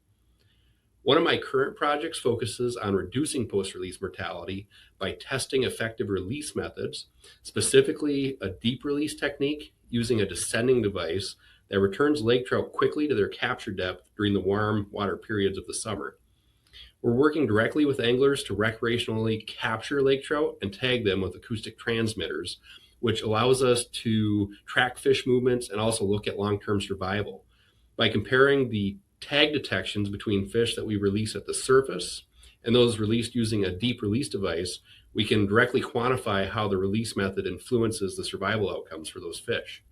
One of my current projects focuses on reducing post-release mortality by testing effective release methods, specifically a deep release technique using a descending device that returns lake trout quickly to their capture depth during the warm water periods of the summer. We're working directly with anglers to recreationally capture lake trout and tag them with acoustic transmitters, which allows us to track fish movements and also look at long-term survival. By comparing the tag detections between fish that we release at the surface and those released using a deep release device, we can directly quantify how the release method influences the survival outcomes for those fish.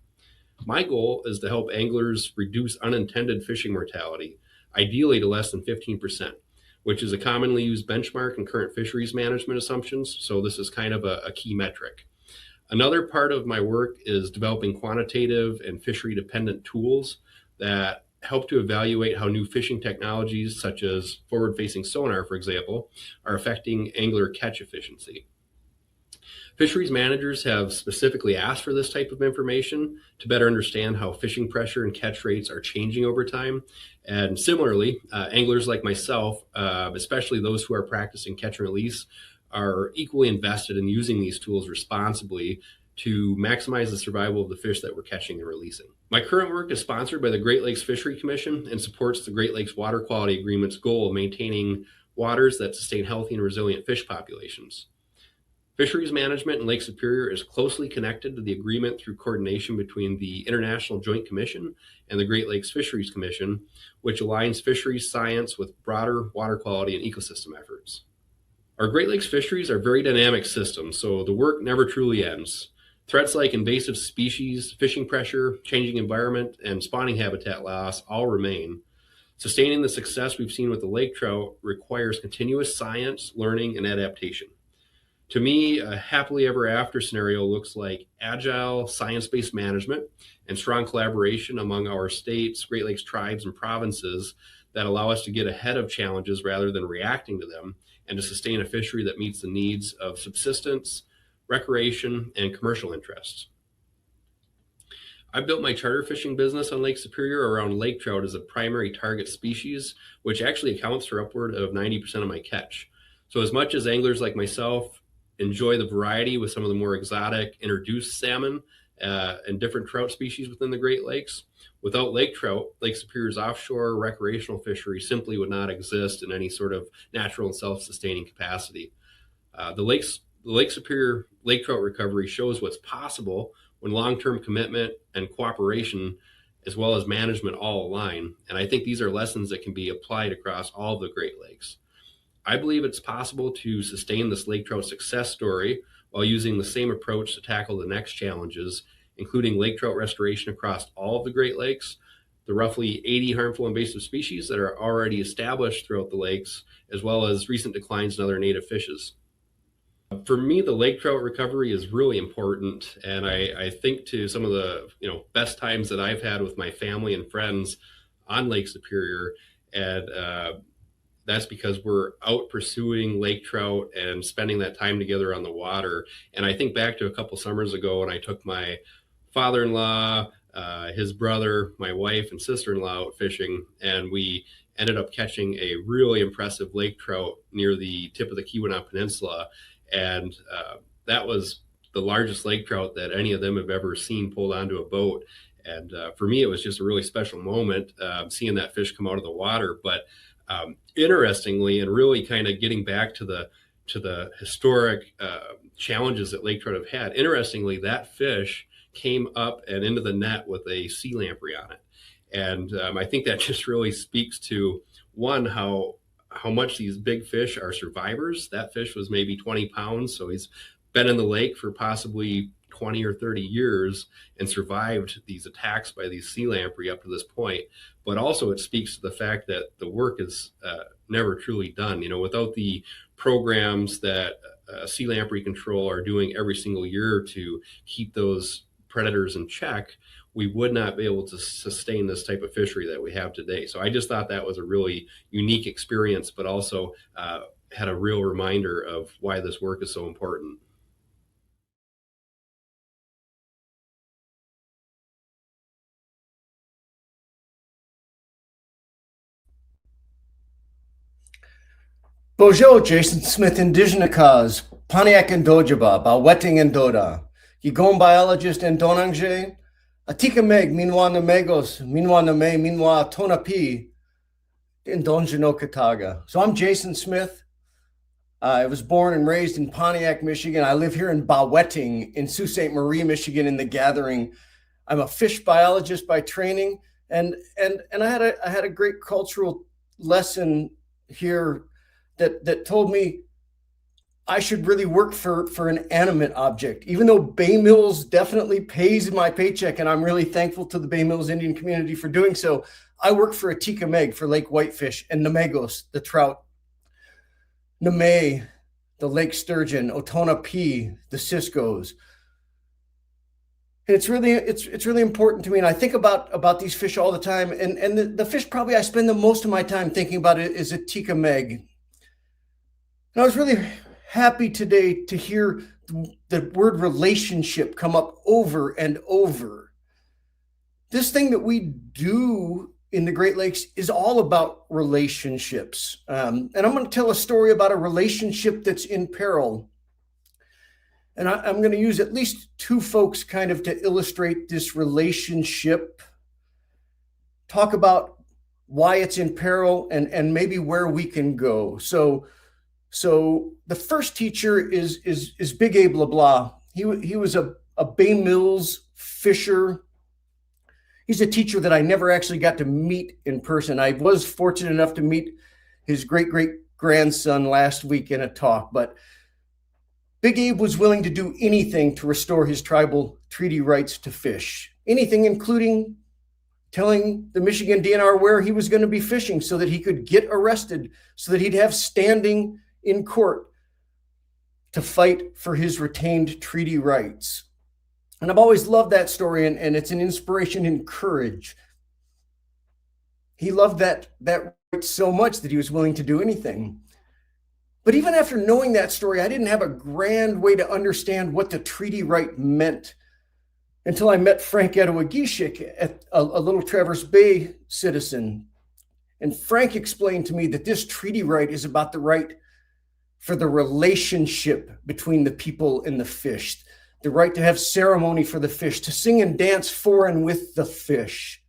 My goal is to help anglers reduce unintended fishing mortality, ideally to less than 15%, which is a commonly used benchmark in current fisheries management assumptions, so this is kind of a key metric. Another part of my work is developing quantitative and fishery-dependent tools that help to evaluate how new fishing technologies, such as forward-facing sonar, for example, are affecting angler catch efficiency. Fisheries managers have specifically asked for this type of information to better understand how fishing pressure and catch rates are changing over time. And similarly, anglers like myself, especially those who are practicing catch and release, are equally invested in using these tools responsibly to maximize the survival of the fish that we're catching and releasing. My current work is sponsored by the Great Lakes Fishery Commission and supports the Great Lakes Water Quality Agreement's goal of maintaining waters that sustain healthy and resilient fish populations. Fisheries management in Lake Superior is closely connected to the agreement through coordination between the International Joint Commission and the Great Lakes Fisheries Commission, which aligns fisheries science with broader water quality and ecosystem efforts. Our Great Lakes fisheries are very dynamic systems, so the work never truly ends. Threats like invasive species, fishing pressure, changing environment, and spawning habitat loss all remain. Sustaining the success we've seen with the lake trout requires continuous science, learning, and adaptation. To me, a happily ever after scenario looks like agile, science-based management and strong collaboration among our states, Great Lakes tribes, and provinces that allow us to get ahead of challenges rather than reacting to them, and to sustain a fishery that meets the needs of subsistence, recreation, and commercial interests. I built my charter fishing business on Lake Superior around lake trout as a primary target species, which actually accounts for upward of 90% of my catch. So as much as anglers like myself enjoy the variety with some of the more exotic introduced salmon and different trout species within the Great Lakes, without lake trout, Lake Superior's offshore recreational fishery simply would not exist in any sort of natural and self-sustaining capacity. The Lake Superior lake trout recovery shows what's possible when long-term commitment and cooperation as well as management all align. And I think these are lessons that can be applied across all of the Great Lakes. I believe it's possible to sustain this lake trout success story while using the same approach to tackle the next challenges, including lake trout restoration across all of the Great Lakes, the roughly 80 harmful invasive species that are already established throughout the lakes, as well as recent declines in other native fishes. For me, the lake trout recovery is really important, and I think to some of the best times that I've had with my family and friends on Lake Superior, and that's because we're out pursuing lake trout and spending that time together on the water. And I think back to a couple summers ago when I took my father-in-law, his brother, my wife, and sister-in-law out fishing, and we ended up catching a really impressive lake trout near the tip of the Keweenaw Peninsula. And that was the largest lake trout that any of them have ever seen pulled onto a boat. And for me, it was just a really special moment seeing that fish come out of the water. But interestingly, and really kind of getting back to the historic challenges that lake trout have had, interestingly, that fish came up and into the net with a sea lamprey on it. And I think that just really speaks to, one, how much these big fish are survivors. That fish was maybe 20 pounds, so he's been in the lake for possibly 20 or 30 years and survived these attacks by these sea lamprey up to this point. But also it speaks to the fact that the work is never truly done. Without the programs that sea lamprey control are doing every single year to keep those predators in check, we would not be able to sustain this type of fishery that we have today. So I just thought that was a really unique experience, but also had a real reminder of why this work is so important. Bonjour, Jason Smith, Indigenous cause, Pontiac and Dojaba, Bawetting and Doda, Yigon biologist and Donangje, Atika Meg, Minwa Namegos, Minwa Name, Minwa Tonapi, in Donjano Kataga. So I'm Jason Smith. I was born and raised in Pontiac, Michigan. I live here in Bawetting in Sault Ste. Marie, Michigan in the Gathering. I'm a fish biologist by training, and I had a great cultural lesson here that told me I should really work for an animate object, even though Bay Mills definitely pays my paycheck, and I'm really thankful to the Bay Mills Indian community for doing so. I work for Atika Meg for lake whitefish, and Namegos, the trout, Name, the lake sturgeon, Otona P, the Ciscos. And it's really important to me, and I think about these fish all the time. And the fish probably I spend the most of my time thinking about it is Atika Meg. And I was really happy today to hear the word relationship come up over and over. This thing that we do in the Great Lakes is all about relationships. And I'm going to tell a story about a relationship that's in peril. And I'm going to use at least two folks kind of to illustrate this relationship, talk about why it's in peril and maybe where we can go. So the first teacher is Big Abe LeBlanc. He was a Bay Mills fisher. He's a teacher that I never actually got to meet in person. I was fortunate enough to meet his great-great-grandson last week in a talk, but Big Abe was willing to do anything to restore his tribal treaty rights to fish, anything including telling the Michigan DNR where he was going to be fishing so that he could get arrested, so that he'd have standing in court to fight for his retained treaty rights. And I've always loved that story, and it's an inspiration and courage. He loved that right so much that he was willing to do anything. But even after knowing that story, I didn't have a grand way to understand what the treaty right meant until I met Frank Edowagishik, a Little Traverse Bay citizen. And Frank explained to me that this treaty right is about the right for the relationship between the people and the fish, the right to have ceremony for the fish, to sing and dance for and with the fish.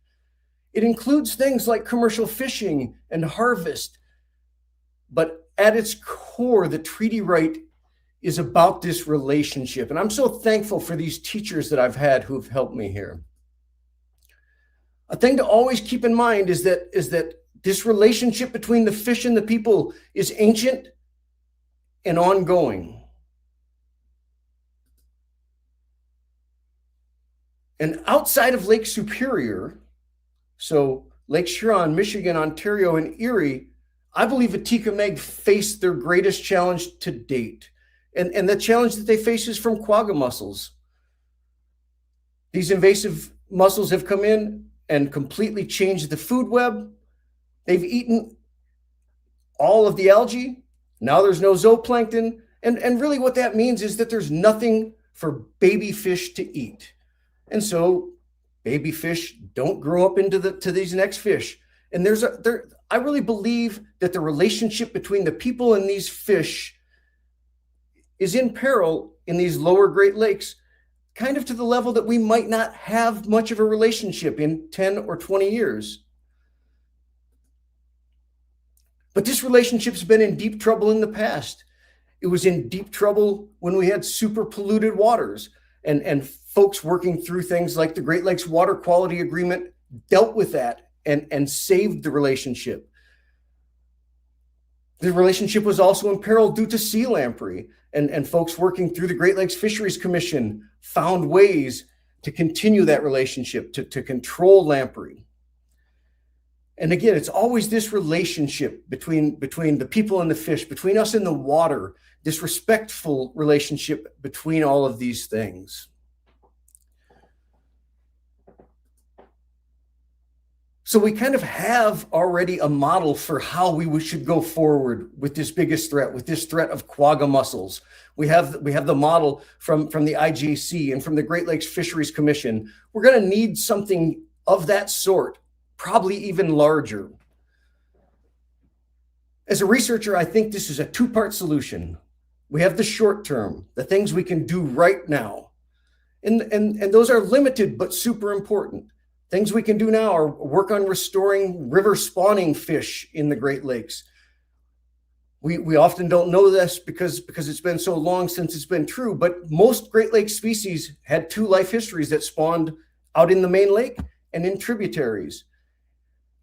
It includes things like commercial fishing and harvest, but at its core, the treaty right is about this relationship. And I'm so thankful for these teachers that I've had who've helped me here. A thing to always keep in mind is that this relationship between the fish and the people is ancient and ongoing. And outside of Lake Superior, so Lake Huron, Michigan, Ontario, and Erie, I believe Atika Meg faced their greatest challenge to date. And the challenge that they face is from quagga mussels. These invasive mussels have come in and completely changed the food web. They've eaten all of the algae. Now there's no zooplankton. And really what that means is that there's nothing for baby fish to eat. And so baby fish don't grow up into to these next fish. And I really believe that the relationship between the people and these fish is in peril in these lower Great Lakes, kind of to the level that we might not have much of a relationship in 10 or 20 years. But this relationship's been in deep trouble in the past. It was in deep trouble when we had super polluted waters, and folks working through things like the Great Lakes Water Quality Agreement dealt with that and saved the relationship. The relationship was also in peril due to sea lamprey, and folks working through the Great Lakes Fisheries Commission found ways to continue that relationship, to control lamprey. And again, it's always this relationship between the people and the fish, between us and the water, this respectful relationship between all of these things. So we kind of have already a model for how we should go forward with this biggest threat, with this threat of quagga mussels. We have the model from the IJC and from the Great Lakes Fisheries Commission. We're going to need something of that sort, probably even larger. As a researcher, I think this is a two-part solution. We have the short term, the things we can do right now. And those are limited but super important. Things we can do now are work on restoring river spawning fish in the Great Lakes. We often don't know this because it's been so long since it's been true, but most Great Lakes species had two life histories that spawned out in the main lake and in tributaries.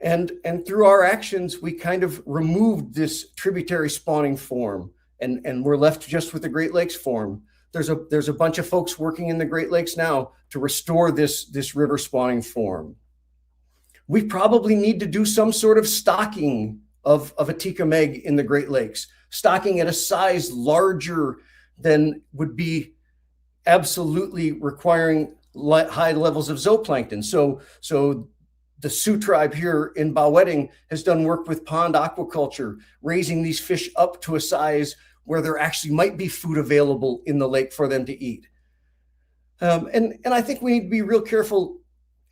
And through our actions, we kind of removed this tributary spawning form, and we're left just with the Great Lakes form. There's a bunch of folks working in the Great Lakes now to restore this river spawning form. We probably need to do some sort of stocking of a tikka meg in the Great Lakes, stocking at a size larger than would be absolutely requiring high levels of zooplankton. So the Sioux tribe here in Bowetting has done work with pond aquaculture, raising these fish up to a size where there actually might be food available in the lake for them to eat. And I think we need to be real careful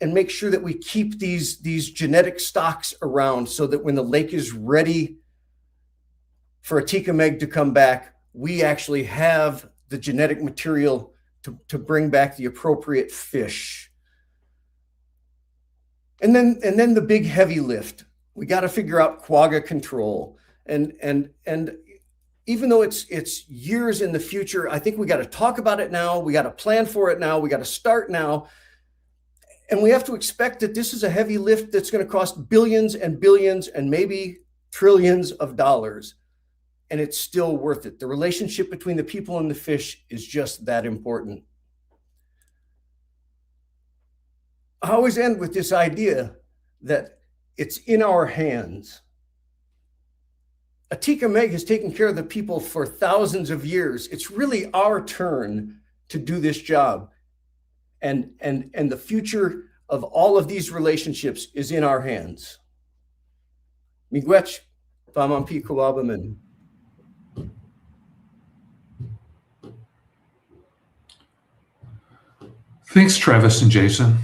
and make sure that we keep these genetic stocks around so that when the lake is ready for a tikka meg to come back, we actually have the genetic material to bring back the appropriate fish. And then the big heavy lift. We got to figure out quagga control. And even though it's years in the future, I think we got to talk about it now. We got to plan for it now. We got to start now. And we have to expect that this is a heavy lift that's going to cost billions and billions and maybe trillions of dollars. And it's still worth it. The relationship between the people and the fish is just that important. I always end with this idea that it's in our hands. A tikka meg has taken care of the people for thousands of years. It's really our turn to do this job. And the future of all of these relationships is in our hands. Miigwech, Pamampi Kuwabaman. Thanks, Travis and Jason.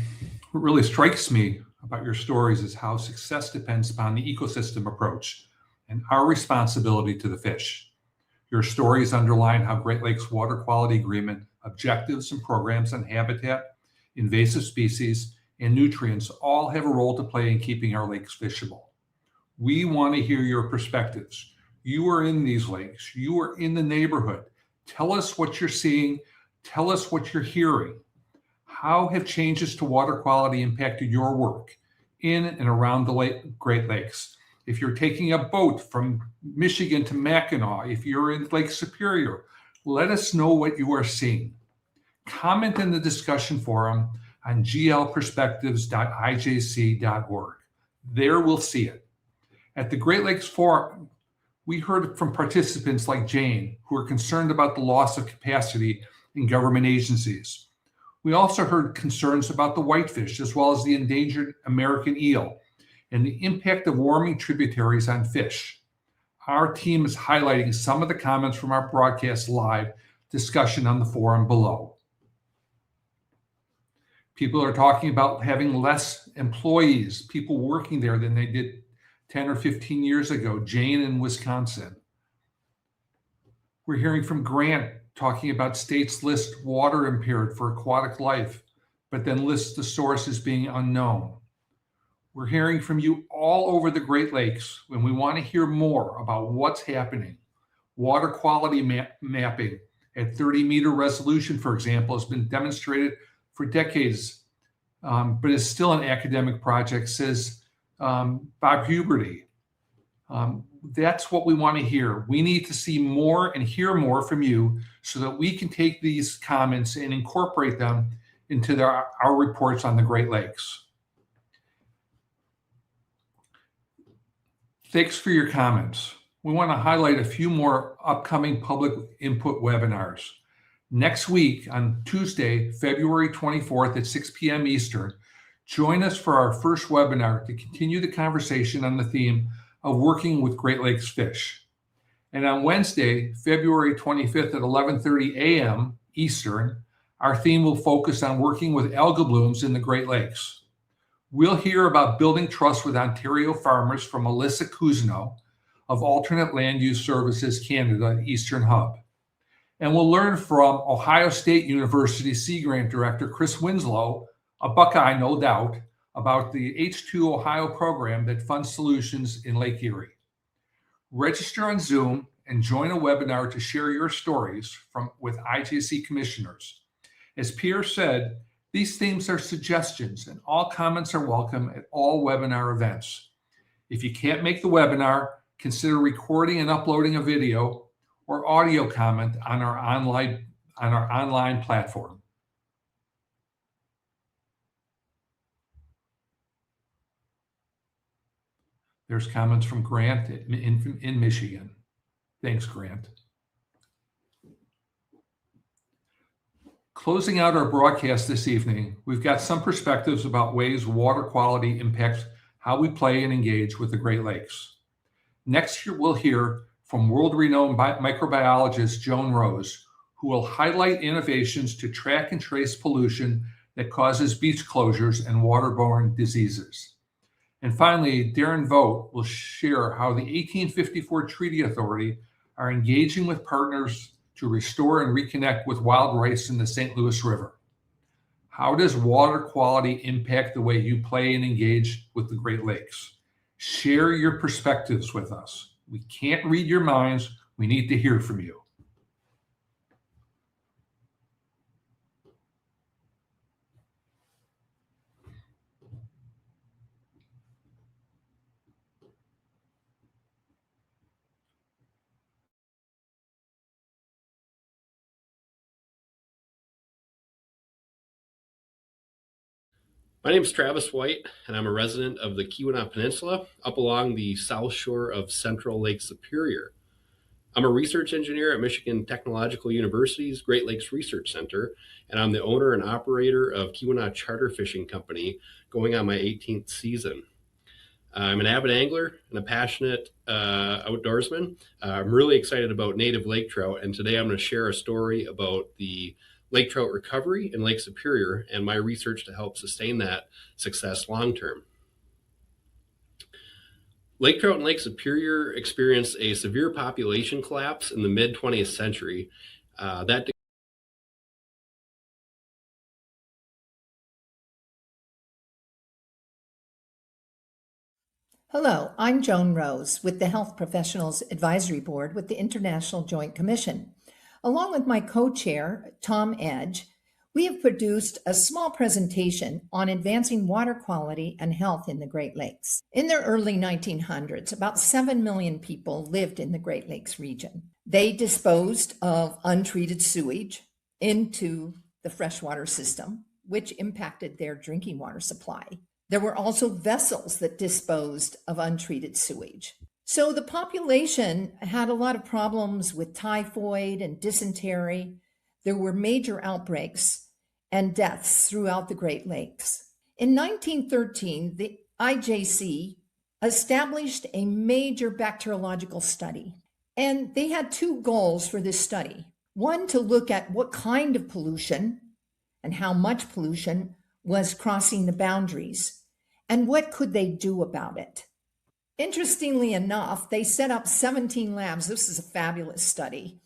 What really strikes me about your stories is how success depends upon the ecosystem approach and our responsibility to the fish. Your stories underline how Great Lakes Water Quality Agreement objectives and programs on habitat, invasive species, and nutrients all have a role to play in keeping our lakes fishable. We want to hear your perspectives. You are in these lakes. You are in the neighborhood. Tell us what you're seeing. Tell us what you're hearing. How have changes to water quality impacted your work in and around the Great Lakes? If you're taking a boat from Michigan to Mackinac, if you're in Lake Superior, let us know what you are seeing. Comment in the discussion forum on glperspectives.ijc.org. There we'll see it. At the Great Lakes Forum, we heard from participants like Jane, who are concerned about the loss of capacity in government agencies. We also heard concerns about the whitefish, as well as the endangered American eel, and the impact of warming tributaries on fish. Our team is highlighting some of the comments from our broadcast live discussion on the forum below. People are talking about having less employees, people working there than they did 10 or 15 years ago. Jane in Wisconsin. We're hearing from Grant talking about states list water impaired for aquatic life, but then list the source as being unknown. We're hearing from you all over the Great Lakes when we want to hear more about what's happening. Water quality mapping at 30-meter resolution, for example, has been demonstrated for decades, but is still an academic project, says Bob Huberty. That's what we want to hear. We need to see more and hear more from you so that we can take these comments and incorporate them into our reports on the Great Lakes. Thanks for your comments. We want to highlight a few more upcoming public input webinars. Next week, on Tuesday, February 24th at 6 p.m. Eastern, Join us for our first webinar to continue the conversation on the theme of working with Great Lakes fish. And on Wednesday, February 25th at 11:30 a.m. Eastern, our theme will focus on working with algal blooms in the Great Lakes. We'll hear about building trust with Ontario farmers from Melissa Cousineau of Alternate Land Use Services Canada Eastern Hub. And we'll learn from Ohio State University Sea Grant Director Chris Winslow, a Buckeye no doubt, about the H2 Ohio program that funds solutions in Lake Erie. Register on Zoom and join a webinar to share your stories with IJC commissioners. As Pierre said, these themes are suggestions and all comments are welcome at all webinar events. If you can't make the webinar, consider recording and uploading a video or audio comment on our online platform. There's comments from Grant in Michigan. Thanks, Grant. Closing out our broadcast this evening, we've got some perspectives about ways water quality impacts how we play and engage with the Great Lakes. Next year, we'll hear from world-renowned microbiologist Joan Rose, who will highlight innovations to track and trace pollution that causes beach closures and waterborne diseases. And finally, Darren Vogt will share how the 1854 Treaty Authority are engaging with partners to restore and reconnect with wild rice in the St. Louis River. How does water quality impact the way you play and engage with the Great Lakes? Share your perspectives with us. We can't read your minds. We need to hear from you. My name is Travis White, and I'm a resident of the Keweenaw Peninsula up along the south shore of Central Lake Superior. I'm a research engineer at Michigan Technological University's Great Lakes Research Center, and I'm the owner and operator of Keweenaw Charter Fishing Company, going on my 18th season. I'm an avid angler and a passionate outdoorsman. I'm really excited about native lake trout, and today I'm going to share a story about the lake trout recovery in Lake Superior and my research to help sustain that success long term. Lake trout in Lake Superior experienced a severe population collapse in the mid-20th century. Hello, I'm Joan Rose with the Health Professionals Advisory Board with the International Joint Commission. Along with my co-chair, Tom Edge, we have produced a small presentation on advancing water quality and health in the Great Lakes. In the early 1900s, about 7 million people lived in the Great Lakes region. They disposed of untreated sewage into the freshwater system, which impacted their drinking water supply. There were also vessels that disposed of untreated sewage. So the population had a lot of problems with typhoid and dysentery. There were major outbreaks and deaths throughout the Great Lakes. In 1913, the IJC established a major bacteriological study, and they had two goals for this study. One, to look at what kind of pollution and how much pollution was crossing the boundaries, and what could they do about it. Interestingly enough, they set up 17 labs. This is a fabulous study.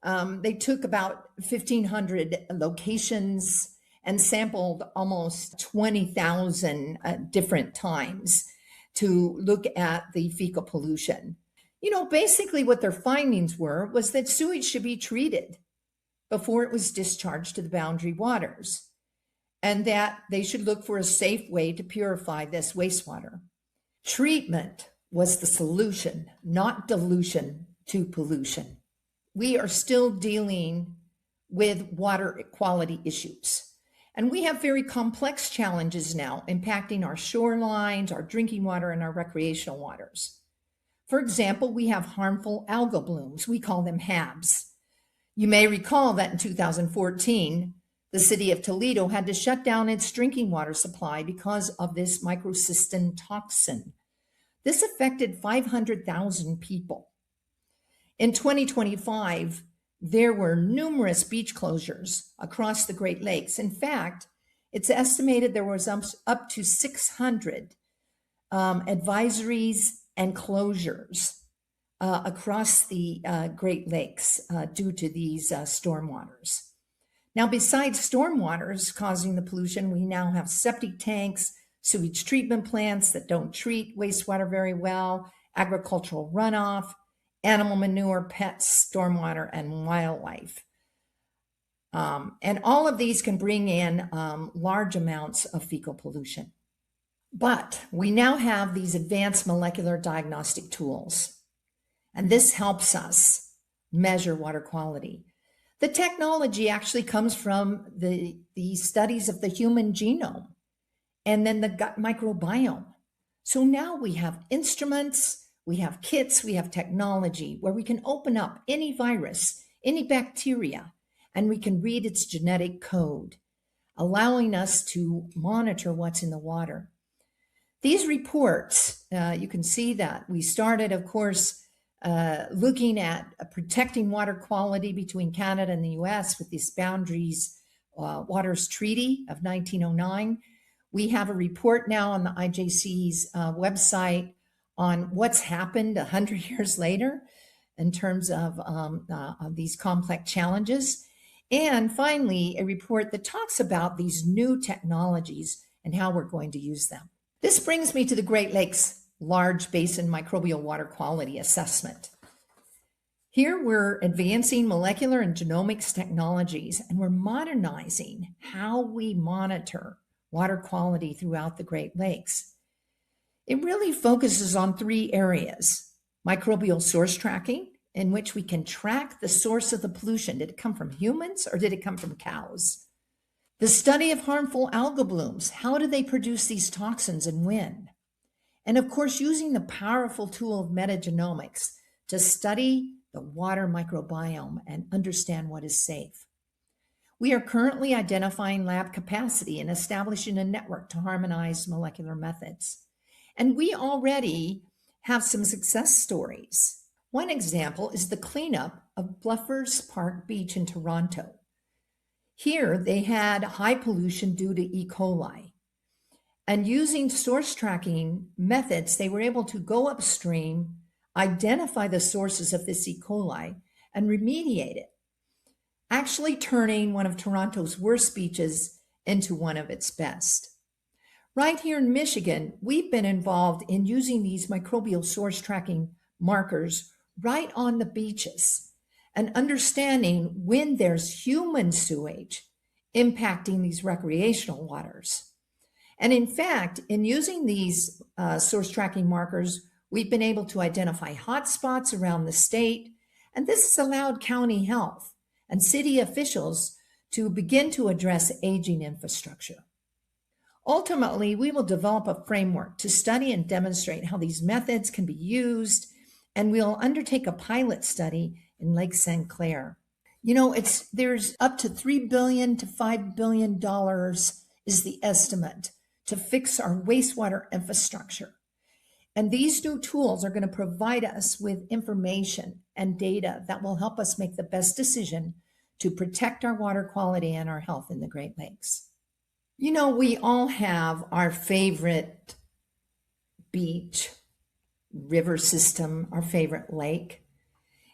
They took about 1,500 locations and sampled almost 20,000 different times to look at the fecal pollution. You know, basically what their findings was that sewage should be treated before it was discharged to the boundary waters, and that they should look for a safe way to purify this wastewater. Treatment was the solution, not dilution to pollution. We are still dealing with water quality issues, and we have very complex challenges now impacting our shorelines, our drinking water, and our recreational waters. For example, we have harmful algal blooms. We call them HABs. You may recall that in 2014, the The city of Toledo had to shut down its drinking water supply because of this microcystin toxin. This affected 500,000 people. In 2025, there were numerous beach closures across the Great Lakes. In fact, it's estimated there was up to 600 advisories and closures across the Great Lakes due to these stormwaters. Now, besides stormwaters causing the pollution, we now have septic tanks, sewage treatment plants that don't treat wastewater very well, agricultural runoff, animal manure, pets, stormwater, and wildlife. And all of these can bring in large amounts of fecal pollution. But we now have these advanced molecular diagnostic tools, and this helps us measure water quality. The technology actually comes from the studies of the human genome and then the gut microbiome. So now we have instruments, we have kits, we have technology where we can open up any virus, any bacteria, and we can read its genetic code, allowing us to monitor what's in the water. These reports, you can see that we started, of course, looking at protecting water quality between Canada and the US with this Boundaries Waters Treaty of 1909. We have a report now on the IJC's website on what's happened 100 years later in terms of these complex challenges. And finally, a report that talks about these new technologies and how we're going to use them. This brings me to the Great Lakes Large Basin Microbial Water Quality Assessment. Here we're advancing molecular and genomics technologies, and we're modernizing how we monitor water quality throughout the Great Lakes. It really focuses on 3 areas: microbial source tracking, in which we can track the source of the pollution. Did it come from humans or did it come from cows? The study of harmful algal blooms. How do they produce these toxins and when? And of course, using the powerful tool of metagenomics to study the water microbiome and understand what is safe. We are currently identifying lab capacity and establishing a network to harmonize molecular methods. And we already have some success stories. One example is the cleanup of Bluffers Park Beach in Toronto. Here, they had high pollution due to E. coli. And using source tracking methods, they were able to go upstream, identify the sources of this E. coli, and remediate it, actually turning one of Toronto's worst beaches into one of its best. Right here in Michigan, we've been involved in using these microbial source tracking markers right on the beaches and understanding when there's human sewage impacting these recreational waters. And in fact, in using these source tracking markers, we've been able to identify hotspots around the state, and this has allowed county health and city officials to begin to address aging infrastructure. Ultimately, we will develop a framework to study and demonstrate how these methods can be used, and we'll undertake a pilot study in Lake St. Clair. You know, there's up to $3 billion to $5 billion is the estimate to fix our wastewater infrastructure. And these new tools are going to provide us with information and data that will help us make the best decision to protect our water quality and our health in the Great Lakes. You know, we all have our favorite beach, river system, our favorite lake.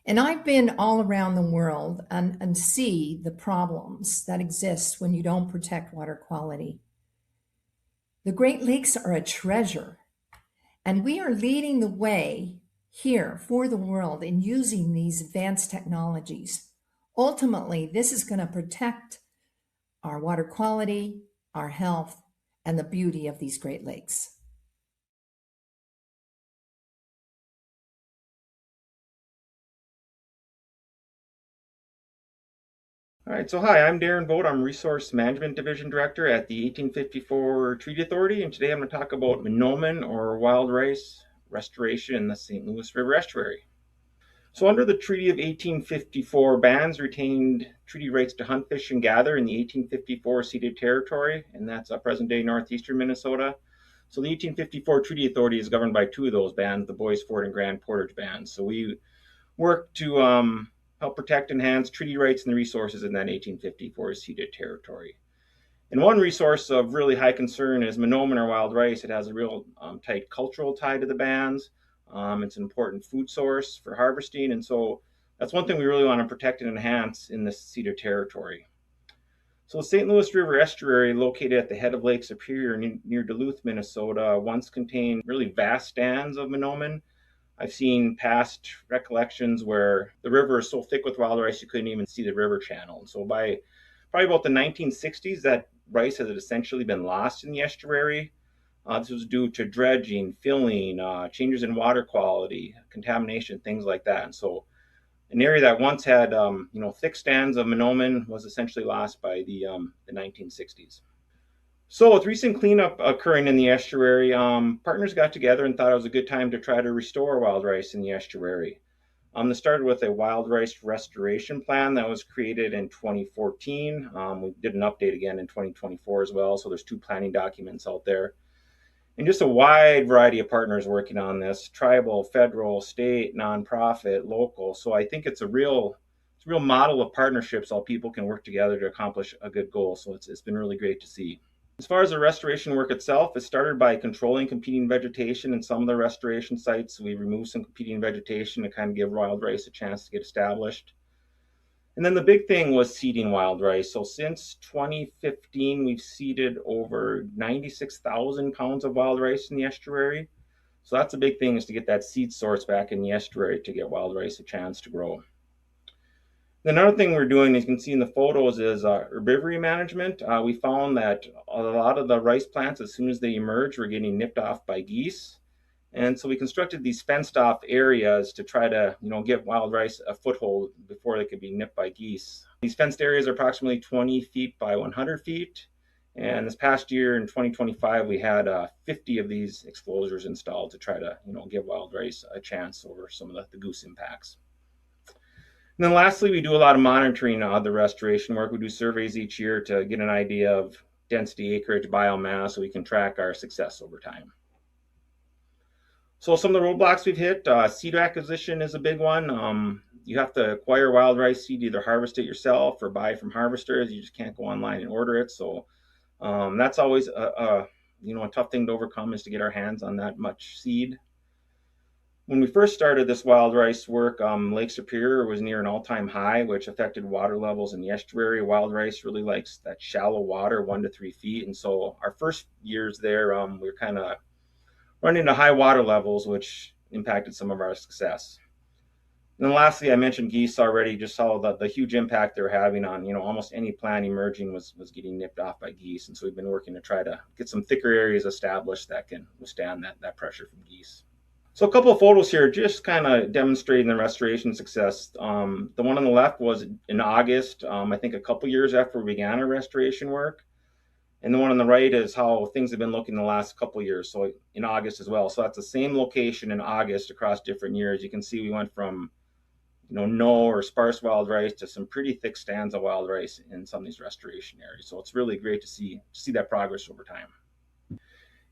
And I've been all around the world and see the problems that exist when you don't protect water quality. The Great Lakes are a treasure, and we are leading the way here for the world in using these advanced technologies. Ultimately, this is going to protect our water quality, our health, and the beauty of these Great Lakes. All right, so hi, I'm Darren Vogt. I'm Resource Management Division Director at the 1854 Treaty Authority, and today I'm going to talk about monomen or wild rice restoration in the St. Louis River estuary. So under the Treaty of 1854, bands retained treaty rights to hunt, fish, and gather in the 1854 ceded territory, and that's present-day northeastern Minnesota. So the 1854 Treaty Authority is governed by two of those bands, the Bois Forte and Grand Portage bands. So we work to help protect and enhance treaty rights and the resources in that 1854 ceded territory. And one resource of really high concern is Monoman or wild rice. It has a real tight cultural tie to the bands. It's an important food source for harvesting, and so that's one thing we really want to protect and enhance in this ceded territory. So the St. Louis River estuary, located at the head of Lake Superior near Duluth, Minnesota, once contained really vast stands of Monoman. I've seen past recollections where the river is so thick with wild rice you couldn't even see the river channel. And so by probably about the 1960s, that rice has essentially been lost in the estuary. This was due to dredging, filling, changes in water quality, contamination, things like that. And so an area that once had thick stands of Monoman was essentially lost by the 1960s. So with recent cleanup occurring in the estuary, partners got together and thought it was a good time to try to restore wild rice in the estuary. This started with a wild rice restoration plan that was created in 2014. We did an update again in 2024 as well, so there's 2 planning documents out there. And just a wide variety of partners working on this: tribal, federal, state, nonprofit, local. So I think it's a real model of partnerships, all people can work together to accomplish a good goal. So it's been really great to see. As far as the restoration work itself, it started by controlling competing vegetation. In some of the restoration sites, we removed some competing vegetation to kind of give wild rice a chance to get established. And then the big thing was seeding wild rice. So since 2015, we've seeded over 96,000 pounds of wild rice in the estuary. So that's a big thing, is to get that seed source back in the estuary to get wild rice a chance to grow. Another thing we're doing, as you can see in the photos, is herbivory management. We found that a lot of the rice plants, as soon as they emerge, were getting nipped off by geese. And so we constructed these fenced off areas to try to, give wild rice a foothold before they could be nipped by geese. These fenced areas are approximately 20 feet by 100 feet. And this past year in 2025, we had 50 of these exposures installed to try to, give wild rice a chance over some of the goose impacts. And then lastly, we do a lot of monitoring of the restoration work. We do surveys each year to get an idea of density, acreage, biomass, so we can track our success over time. So some of the roadblocks we've hit, seed acquisition is a big one. You have to acquire wild rice seed, either harvest it yourself or buy from harvesters. You just can't go online and order it. So that's always a tough thing to overcome, is to get our hands on that much seed. When we first started this wild rice work, Lake Superior was near an all-time high, which affected water levels in the estuary. Wild rice really likes that shallow water, 1 to 3 feet. And so our first years there, we were kind of running into high water levels, which impacted some of our success. And then lastly, I mentioned geese already. Just saw the huge impact they're having on, almost any plant emerging was getting nipped off by geese. And so we've been working to try to get some thicker areas established that can withstand that pressure from geese. So a couple of photos here just kind of demonstrating the restoration success. The one on the left was in August, I think a couple years after we began our restoration work. And the one on the right is how things have been looking the last couple of years, so in August as well. So that's the same location in August across different years. You can see we went from no or sparse wild rice to some pretty thick stands of wild rice in some of these restoration areas. So it's really great to see that progress over time. And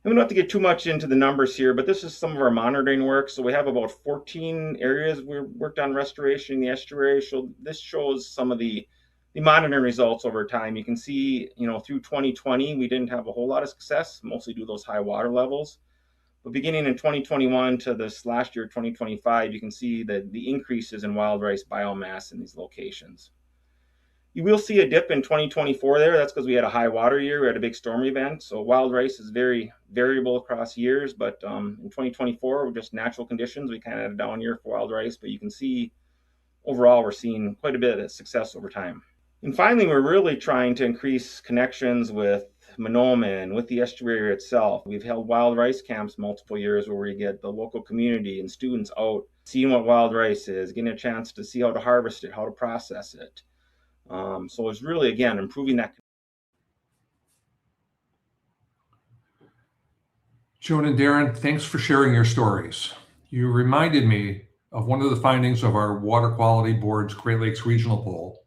we don't have to get too much into the numbers here, but this is some of our monitoring work. So we have about 14 areas we worked on restoration in the estuary. So this shows some of the monitoring results over time. You can see, through 2020, we didn't have a whole lot of success, mostly due to those high water levels. But beginning in 2021 to this last year, 2025, you can see the increases in wild rice biomass in these locations. You will see a dip in 2024 there. That's because we had a high water year. We had a big storm event. So wild rice is very variable across years. But in 2024, with just natural conditions, we kind of had a down year for wild rice. But you can see overall, we're seeing quite a bit of success over time. And finally, we're really trying to increase connections with Monoman, with the estuary itself. We've held wild rice camps multiple years where we get the local community and students out seeing what wild rice is, getting a chance to see how to harvest it, how to process it. So it's really, again, improving that. Joan and Darren, thanks for sharing your stories. You reminded me of one of the findings of our Water Quality Board's Great Lakes Regional Poll,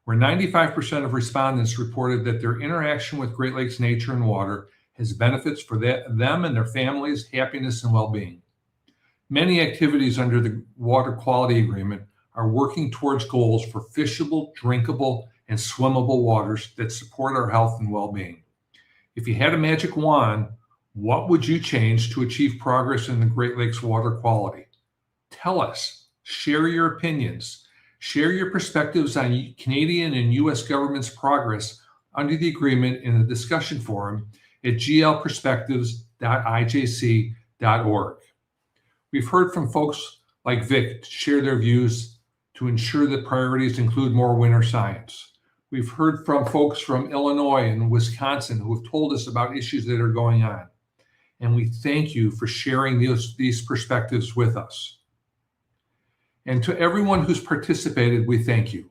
where 95% of respondents reported that their interaction with Great Lakes nature and water has benefits for them and their families' happiness and well-being. Many activities under the Water Quality Agreement are working towards goals for fishable, drinkable, and swimmable waters that support our health and well-being. If you had a magic wand, what would you change to achieve progress in the Great Lakes water quality? Tell us, share your opinions, share your perspectives on Canadian and U.S. government's progress under the agreement in the discussion forum at glperspectives.ijc.org. We've heard from folks like Vic to share their views to ensure that priorities include more winter science. We've heard from folks from Illinois and Wisconsin who have told us about issues that are going on. And we thank you for sharing these perspectives with us. And to everyone who's participated, we thank you.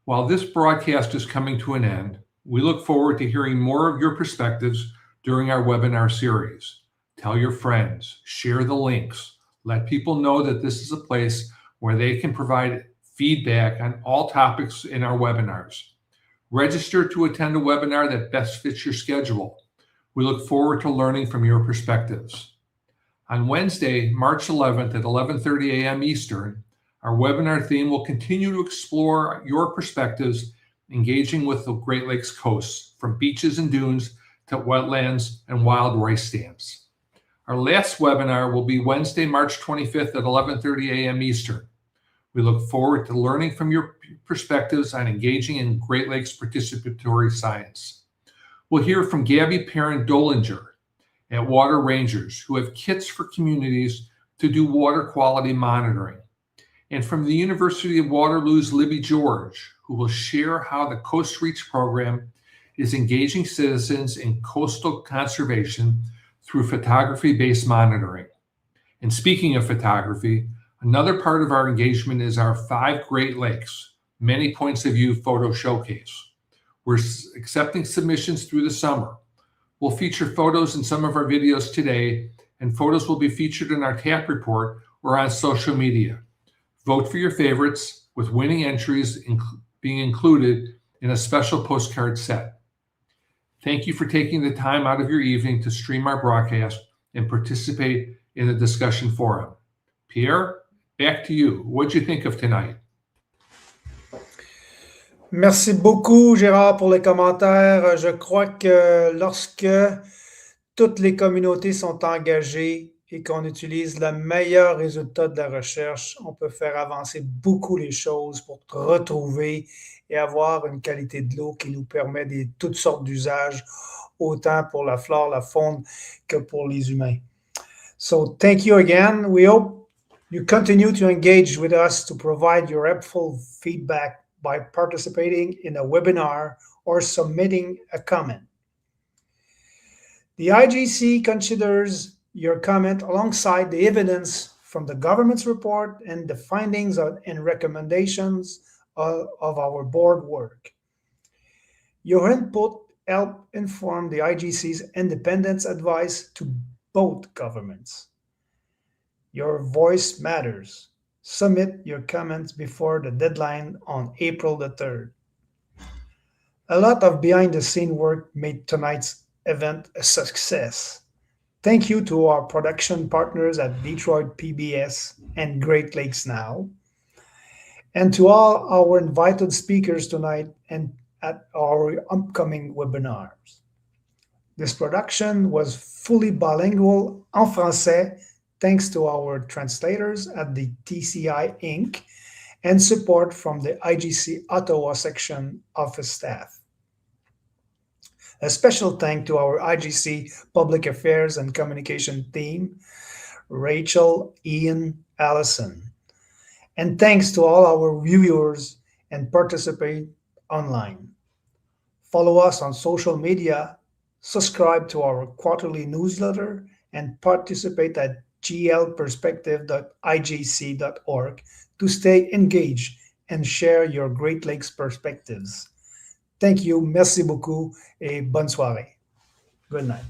While this broadcast is coming to an end, we look forward to hearing more of your perspectives during our webinar series. Tell your friends, share the links, let people know that this is a place where they can provide feedback on all topics in our webinars. Register to attend a webinar that best fits your schedule. We look forward to learning from your perspectives. On Wednesday, March 11th at 11:30 a.m. Eastern, our webinar theme will continue to explore your perspectives, engaging with the Great Lakes coasts, from beaches and dunes to wetlands and wild rice stamps. Our last webinar will be Wednesday, March 25th at 11:30 a.m. Eastern. We look forward to learning from your perspectives on engaging in Great Lakes participatory science. We'll hear from Gabby Parent-Dolinger at Water Rangers, who have kits for communities to do water quality monitoring, and from the University of Waterloo's Libby George, who will share how the Coast Reach program is engaging citizens in coastal conservation through photography-based monitoring. And speaking of photography, another part of our engagement is our 5 Great Lakes, Many Points of View photo showcase. We're accepting submissions through the summer. We'll feature photos in some of our videos today, and photos will be featured in our TAP report or on social media. Vote for your favorites, with winning entries being included in a special postcard set. Thank you for taking the time out of your evening to stream our broadcast and participate in the discussion forum. Pierre, back to you. What'd you think of tonight? Merci beaucoup, Gérard, pour les commentaires. Je crois que lorsque toutes les communautés sont engagées et qu'on utilise le meilleur résultat de la recherche, on peut faire avancer beaucoup les choses pour retrouver et avoir une qualité de l'eau qui nous permet toutes sortes d'usages, autant pour la flore, la faune, que pour les humains. So thank you again. We hope you continue to engage with us to provide your helpful feedback by participating in a webinar or submitting a comment. The IJC considers your comment alongside the evidence from the government's report and the findings and recommendations of our board work. Your input help inform the IJC's independence advice to both governments. Your voice matters. Submit your comments before the deadline on April the 3rd. A lot of behind-the-scene work made tonight's event a success. Thank you to our production partners at Detroit PBS and Great Lakes Now, and to all our invited speakers tonight and at our upcoming webinars. This production was fully bilingual en français, thanks to our translators at the TCI Inc. and support from the IJC Ottawa section office staff. A special thank to our IJC Public Affairs and Communication team, Rachel, Ian, Allison. And thanks to all our viewers and participate online. Follow us on social media, subscribe to our quarterly newsletter, and participate at glperspective.ijc.org to stay engaged and share your Great Lakes perspectives. Thank you, merci beaucoup, et bonne soirée. Good night.